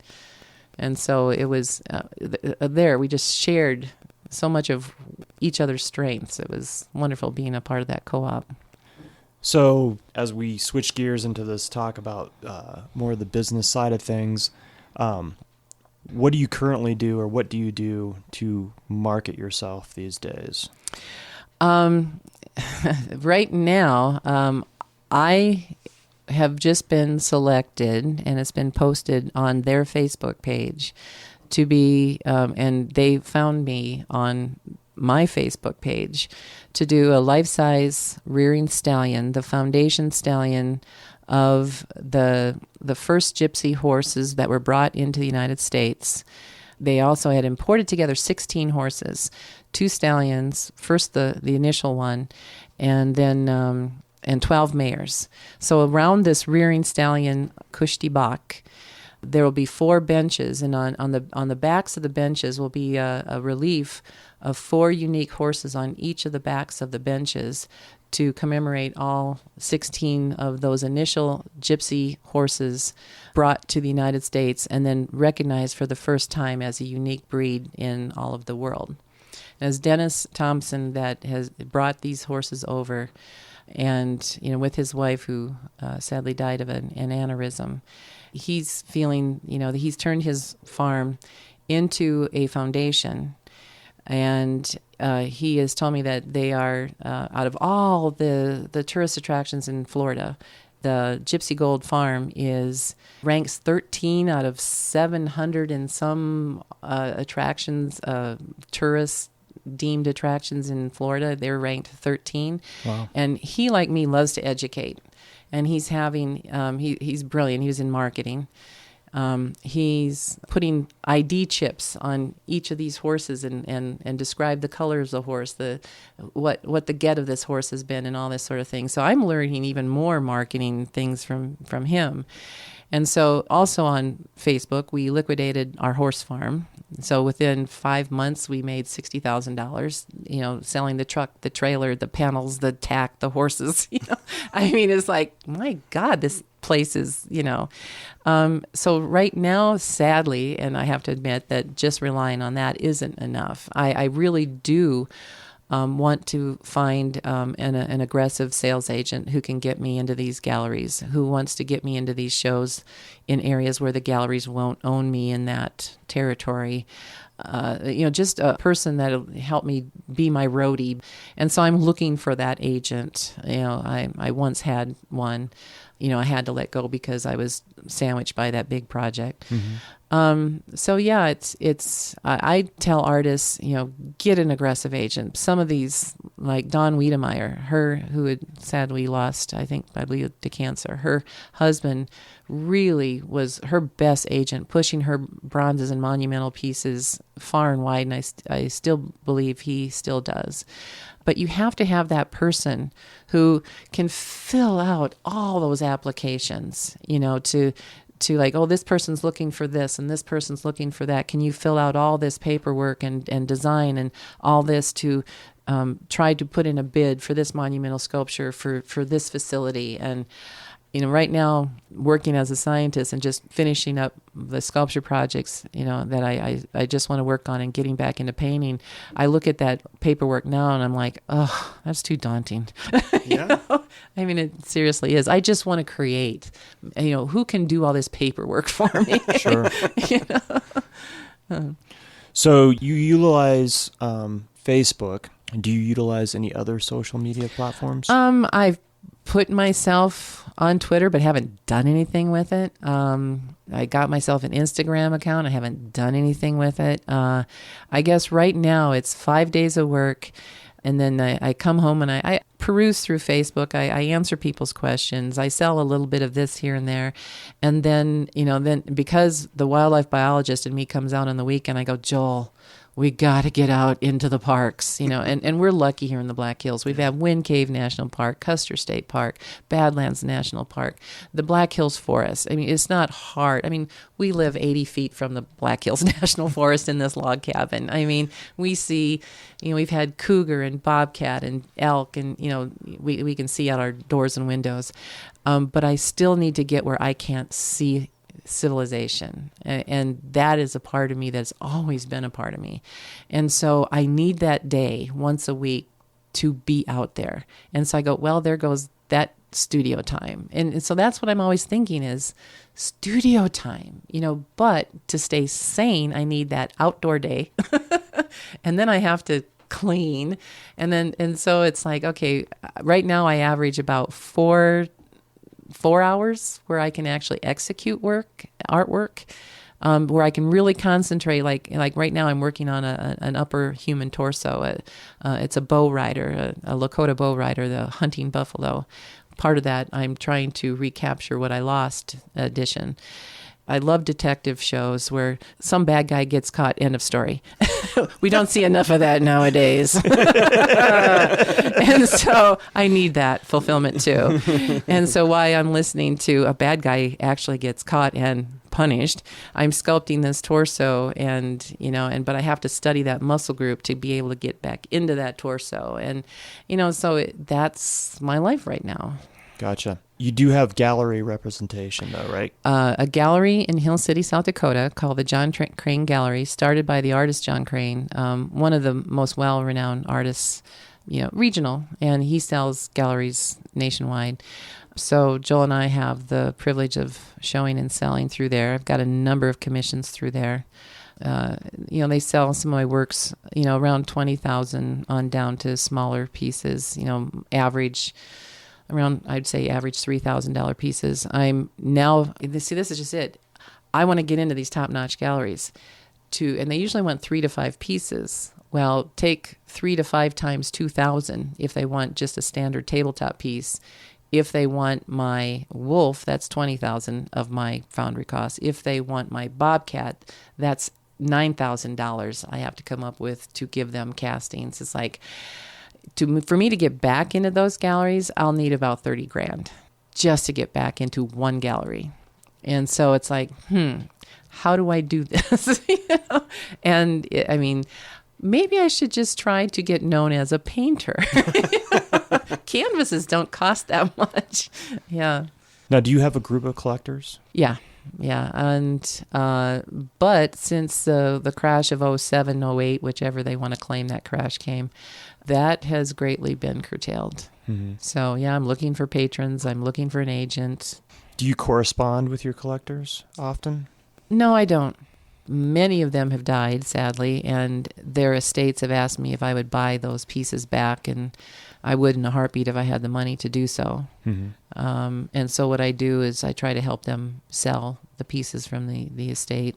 And so it was there we just shared so much of each other's strengths. It was wonderful being a part of that co-op.
So as we switch gears into this talk about more of the business side of things, what do you currently do, or what do you do to market yourself these days?
Right now, I have just been selected, and it's been posted on their Facebook page to be, and they found me on my Facebook page to do a life-size rearing stallion, the foundation stallion of the first gypsy horses that were brought into the United States. They also had imported together 16 horses, 2 stallions, first the initial one, and then and 12 mares. So around this rearing stallion, Kushti Bak, there will be 4 benches, and on the backs of the benches will be a relief of 4 unique horses on each of the backs of the benches to commemorate all 16 of those initial gypsy horses brought to the United States and then recognized for the first time as a unique breed in all of the world. And as Dennis Thompson that has brought these horses over, and with his wife who sadly died of an aneurysm, he's feeling that he's turned his farm into a foundation. And he has told me that they are, out of all the tourist attractions in Florida, the Gypsy Gold Farm ranks 13 out of 700 and some attractions, tourist deemed attractions in Florida. They're ranked 13.
Wow.
And he, like me, loves to educate. And he's having, he's brilliant. He was in marketing. He's putting ID chips on each of these horses and describe the colors of the horse, what the get of this horse has been, and all this sort of thing. So I'm learning even more marketing things from him. And so also on Facebook, we liquidated our horse farm. So within 5 months, we made $60,000, selling the truck, the trailer, the panels, the tack, the horses. I mean, it's like, my God, this place is, So right now, sadly, and I have to admit that just relying on that isn't enough. I really do want to find an aggressive sales agent who can get me into these galleries, who wants to get me into these shows in areas where the galleries won't own me in that territory. Just a person that'll help me be my roadie. And so I'm looking for that agent. I once had one. I had to let go because I was sandwiched by that big project. Mm-hmm. So yeah, I tell artists, get an aggressive agent. Some of these, like Dawn Wiedemeyer, who had sadly lost, I believe to cancer. Her husband really was her best agent, pushing her bronzes and monumental pieces far and wide, and I still believe he still does. But you have to have that person who can fill out all those applications, to like, oh, this person's looking for this and this person's looking for that. Can you fill out all this paperwork and design and all this to try to put in a bid for this monumental sculpture for this facility? And right now, working as a scientist and just finishing up the sculpture projects, that I just want to work on and getting back into painting, I look at that paperwork now and I'm like, oh, that's too daunting.
Yeah.
I mean, it seriously is. I just want to create. Who can do all this paperwork for me?
Sure. So you utilize Facebook. Do you utilize any other social media platforms?
I've put myself on Twitter, but haven't done anything with it. I got myself an Instagram account. I haven't done anything with it. I guess right now it's 5 days of work. And then I come home and I peruse through Facebook. I answer people's questions. I sell a little bit of this here and there. And then, then because the wildlife biologist in me comes out on the weekend, I go, Joel, we got to get out into the parks, and we're lucky here in the Black Hills. We've had Wind Cave National Park, Custer State Park, Badlands National Park, the Black Hills Forest. I mean, it's not hard. I mean, we live 80 feet from the Black Hills National Forest in this log cabin. I mean, we see, we've had cougar and bobcat and elk, and, we can see out our doors and windows. But I still need to get where I can't see civilization, and that is a part of me that's always been a part of me. And so I need that day once a week to be out there. And so I go, well, there goes that studio time. And so that's what I'm always thinking is studio time, but to stay sane, I need that outdoor day. And then I have to clean. And so it's like, okay, right now I average about 4 hours where I can actually execute artwork, where I can really concentrate. Like right now I'm working on an upper human torso. It's a bow rider, a Lakota bow rider, the hunting buffalo. Part of that, I'm trying to recapture what I lost edition. I love detective shows where some bad guy gets caught, end of story. We don't see enough of that nowadays. And so I need that fulfillment too. And so while I'm listening to a bad guy actually gets caught and punished, I'm sculpting this torso but I have to study that muscle group to be able to get back into that torso. And, that's my life right now.
Gotcha. You do have gallery representation, though, right?
A gallery in Hill City, South Dakota, called the John Crane Gallery, started by the artist John Crane, one of the most well-renowned artists, regional, and he sells galleries nationwide. So Joel and I have the privilege of showing and selling through there. I've got a number of commissions through there. They sell some of my works, around $20,000 on down to smaller pieces, average $3,000 pieces. I'm now, this is just it. I want to get into these top-notch galleries and they usually want 3 to 5 pieces. Well, take 3 to 5 times 2,000 if they want just a standard tabletop piece. If they want my wolf, that's $20,000 of my foundry cost. If they want my bobcat, that's $9,000 I have to come up with to give them castings. It's like, for me to get back into those galleries, I'll need about $30,000 just to get back into one gallery. And so it's like, how do I do this? And maybe I should just try to get known as a painter. Canvases don't cost that much. Yeah.
Now, do you have a group of collectors?
Yeah. And but since the crash of 07, 08, whichever they want to claim that crash came, that has greatly been curtailed. Mm-hmm. So, yeah, I'm looking for patrons. I'm looking for an agent.
Do you correspond with your collectors often?
No, I don't. Many of them have died, sadly, and their estates have asked me if I would buy those pieces back, and I would in a heartbeat if I had the money to do so. Mm-hmm. And so what I do is I try to help them sell the pieces from the estate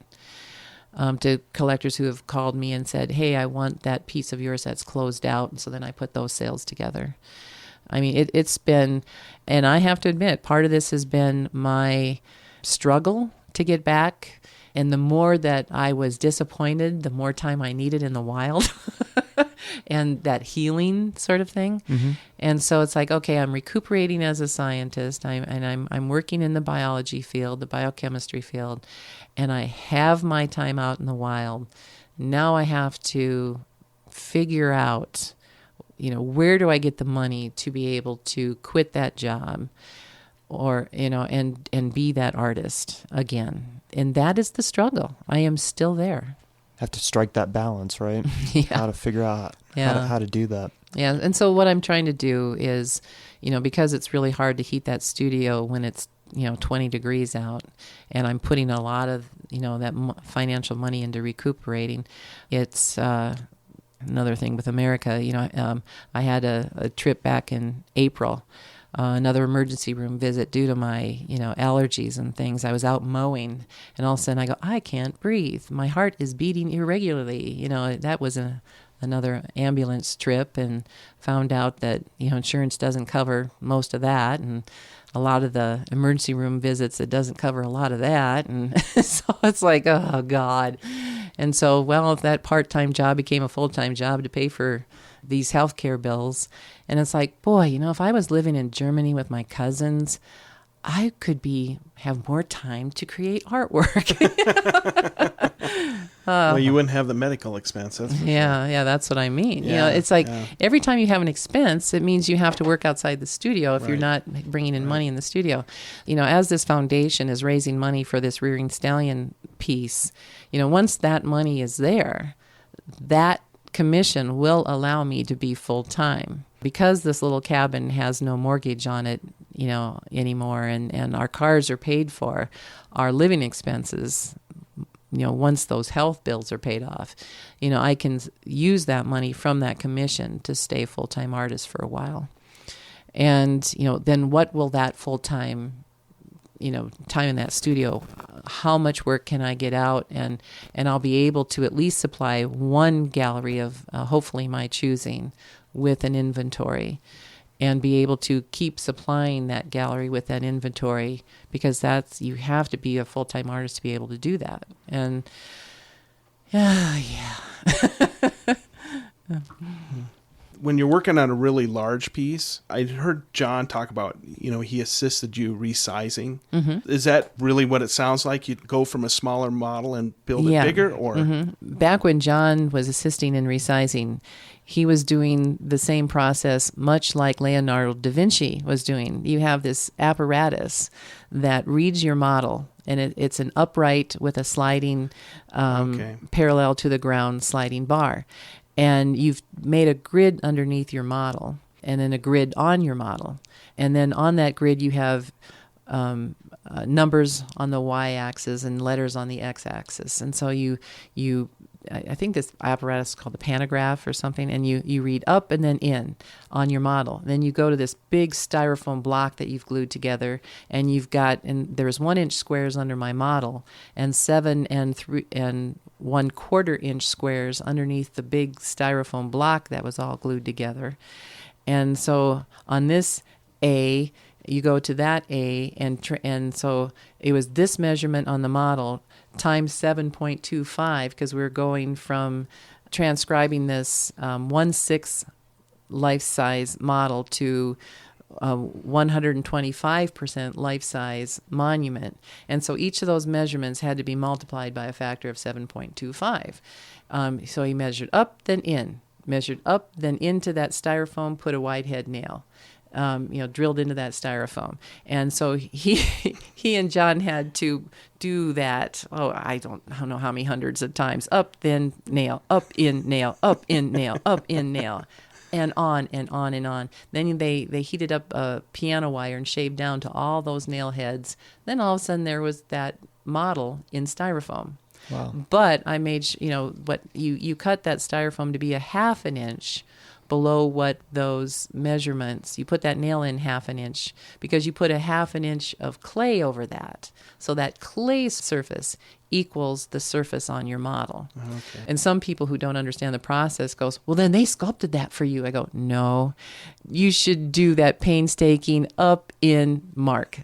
to collectors who have called me and said, hey, I want that piece of yours that's closed out. And so then I put those sales together. It's been, and I have to admit, part of this has been my struggle to get back. And the more that I was disappointed, the more time I needed in the wild and that healing sort of thing. Mm-hmm. And so it's like, okay, I'm recuperating as a scientist. I'm working in the biology field, the biochemistry field, and I have my time out in the wild. Now I have to figure out, where do I get the money to be able to quit that job or, and be that artist again. And that is the struggle. I am still there.
Have to strike that balance, right?
Yeah.
How to figure out how to do that.
Yeah. And so what I'm trying to do is, because it's really hard to heat that studio when it's, 20 degrees out, and I'm putting a lot of, that financial money into recuperating. It's another thing with America. I had a trip back in April. Another emergency room visit due to my, allergies and things. I was out mowing, and all of a sudden I go, I can't breathe. My heart is beating irregularly. That was another ambulance trip, and found out that, insurance doesn't cover most of that, and a lot of the emergency room visits, it doesn't cover a lot of that. And so it's like, oh, God. And so, if that part-time job became a full-time job to pay for these healthcare bills. And it's like, boy, if I was living in Germany with my cousins, I could have more time to create artwork.
Well, you wouldn't have the medical expense. That's for sure.
Yeah, that's what I mean.
Yeah,
it's like every time you have an expense, it means you have to work outside the studio if you're not bringing in money in the studio. As this foundation is raising money for this rearing stallion piece, once that money is there, that commission will allow me to be full-time. Because this little cabin has no mortgage on it, anymore, and our cars are paid for, our living expenses once those health bills are paid off, I can use that money from that commission to stay a full-time artist for a while. And, then what will that full-time, time in that studio, how much work can I get out? And I'll be able to at least supply one gallery of hopefully my choosing with an inventory, and be able to keep supplying that gallery with that inventory, because you have to be a full-time artist to be able to do that. And yeah.
When you're working on a really large piece, I heard John talk about, he assisted you resizing. Mm-hmm. Is that really what it sounds like? You'd go from a smaller model and build it bigger? Or
Back when John was assisting in resizing, he was doing the same process, much like Leonardo da Vinci was doing. You have this apparatus that reads your model, and it's an upright with a sliding, parallel to the ground sliding bar. And you've made a grid underneath your model, and then a grid on your model. And then on that grid, you have numbers on the y-axis and letters on the x-axis. And so I think this apparatus is called the pantograph or something, and you read up and then in on your model. Then you go to this big styrofoam block that you've glued together, and there's 1-inch squares under my model, and 7 and 1/4 inch squares underneath the big styrofoam block that was all glued together. And so on this A, you go to that A, and so it was this measurement on the model times 7.25, because we're going from transcribing this 1/6 life-size model to 125% life-size monument. And so each of those measurements had to be multiplied by a factor of 7.25. So he measured up, then in. Measured up, then into that styrofoam, put a wide head nail. Drilled into that styrofoam. And so he and John had to do that. I don't know how many hundreds of times. Up, then nail, up, in, nail, up, in, nail, up, in, nail. And on and on and on. Then they heated up a piano wire and shaved down to all those nail heads. Then all of a sudden there was that model in styrofoam.
Wow.
But I made, you cut that styrofoam to be 1/2 inch below what those measurements, you put that nail in 1/2 inch, because you put 1/2 inch of clay over that. So that clay surface equals the surface on your model.
Okay.
And some people who don't understand the process goes, well, then they sculpted that for you. I go, no, you should do that painstaking up in mark.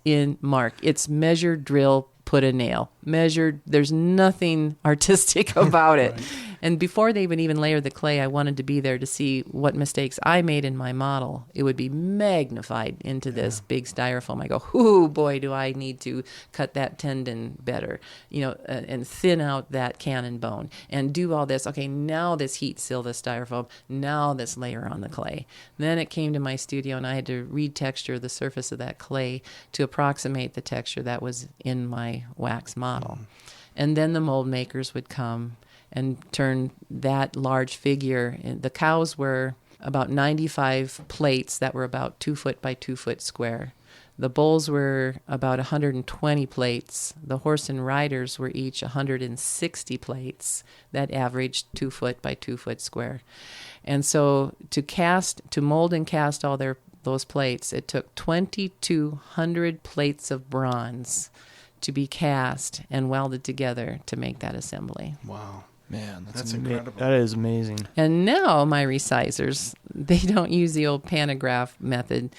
It's measure, drill, put a nail. Measured, there's nothing artistic about it. Right. And before they would even layer the clay, I wanted to be there to see what mistakes I made in my model. It would be magnified into this big styrofoam. I go, oh boy, do I need to cut that tendon better, and thin out that cannon bone and do all this. Okay, now this heat seal the styrofoam. Now this layer on the clay. Then it came to my studio, and I had to retexture the surface of that clay to approximate the texture that was in my wax model. And then the mold makers would come and turn that large figure. The cows were about 95 plates that were about 2 foot by 2 foot square. The bulls were about 120 plates. The horse and riders were each 160 plates that averaged 2 foot by 2 foot square. And so to mold and cast all those plates, it took 2,200 plates of bronze to be cast and welded together to make that assembly.
Wow.
Man,
that's incredible.
That is amazing.
And now my resizers, they don't use the old pantograph method.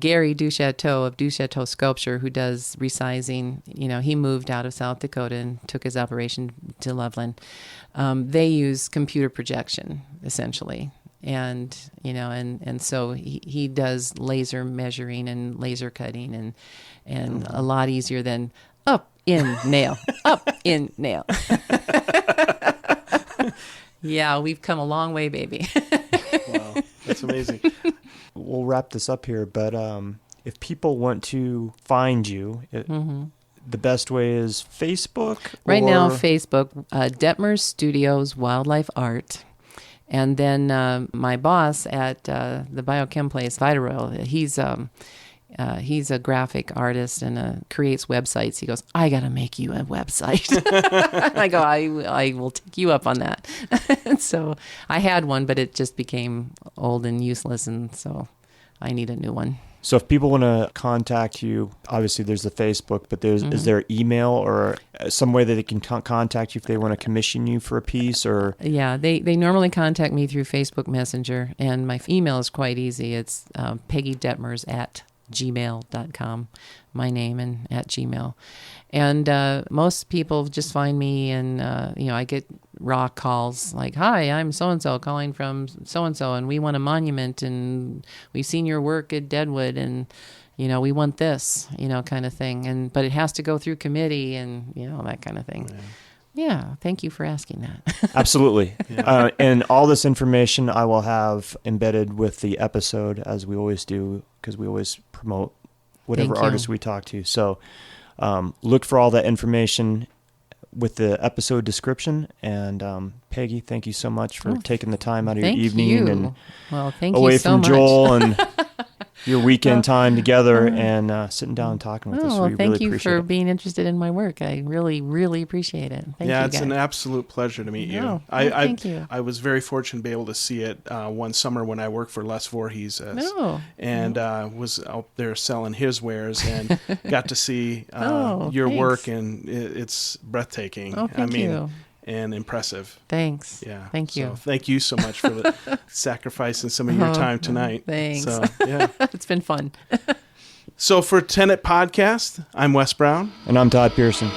Gary Duchateau of Duchateau Sculpture, who does resizing, he moved out of South Dakota and took his operation to Loveland. They use computer projection, essentially. And, and so he does laser measuring and laser cutting and a lot easier than up, in, nail, up, in, nail. Yeah, we've come a long way, baby.
Wow, that's amazing.
We'll wrap this up here, but if people want to find you, the best way is Facebook?
Right now, Facebook, Detmers Studios Wildlife Art. And then my boss at the Biochem place, Vitaroyal, He's a graphic artist and creates websites. He goes, I got to make you a website. I go, I will take you up on that. And so I had one, but it just became old and useless. And so I need a new one.
So if people want to contact you, obviously there's the Facebook, but is there email or some way that they can contact you if they want to commission you for a piece? Or
Yeah, they normally contact me through Facebook Messenger, and my email is quite easy. It's Peggy Detmers at gmail.com, my name, and at Gmail. And most people just find me, and I get raw calls like, "Hi, I'm so-and-so calling from so-and-so, and we want a monument, and we've seen your work at Deadwood, and we want this, kind of thing." But it has to go through committee and that kind of thing. Yeah, thank you for asking that.
Absolutely. And all this information I will have embedded with the episode, as we always do, because we always promote whatever artist we talk to. So look for all that information with the episode description. And Peggy, thank you so much for taking the time out of your evening and
thank
away
you so
from
much.
Joel and your weekend time together and sitting down and talking with us. We really
thank you
appreciate
for
it.
being interested in my work. I really, really appreciate it. Thank you,
it's
guys.
an absolute pleasure to meet you.
Oh, thank you.
I was very fortunate to be able to see it one summer when I worked for Les Voorhees and was out there selling his wares and got to see your work, and it's breathtaking.
Oh, thank you.
And impressive.
Thanks.
Yeah.
Thank you.
So thank you so much for sacrificing some of your time tonight.
Thanks.
So, yeah.
It's been fun.
So for Tenet Podcast, I'm Wes Brown.
And I'm Todd Pearson.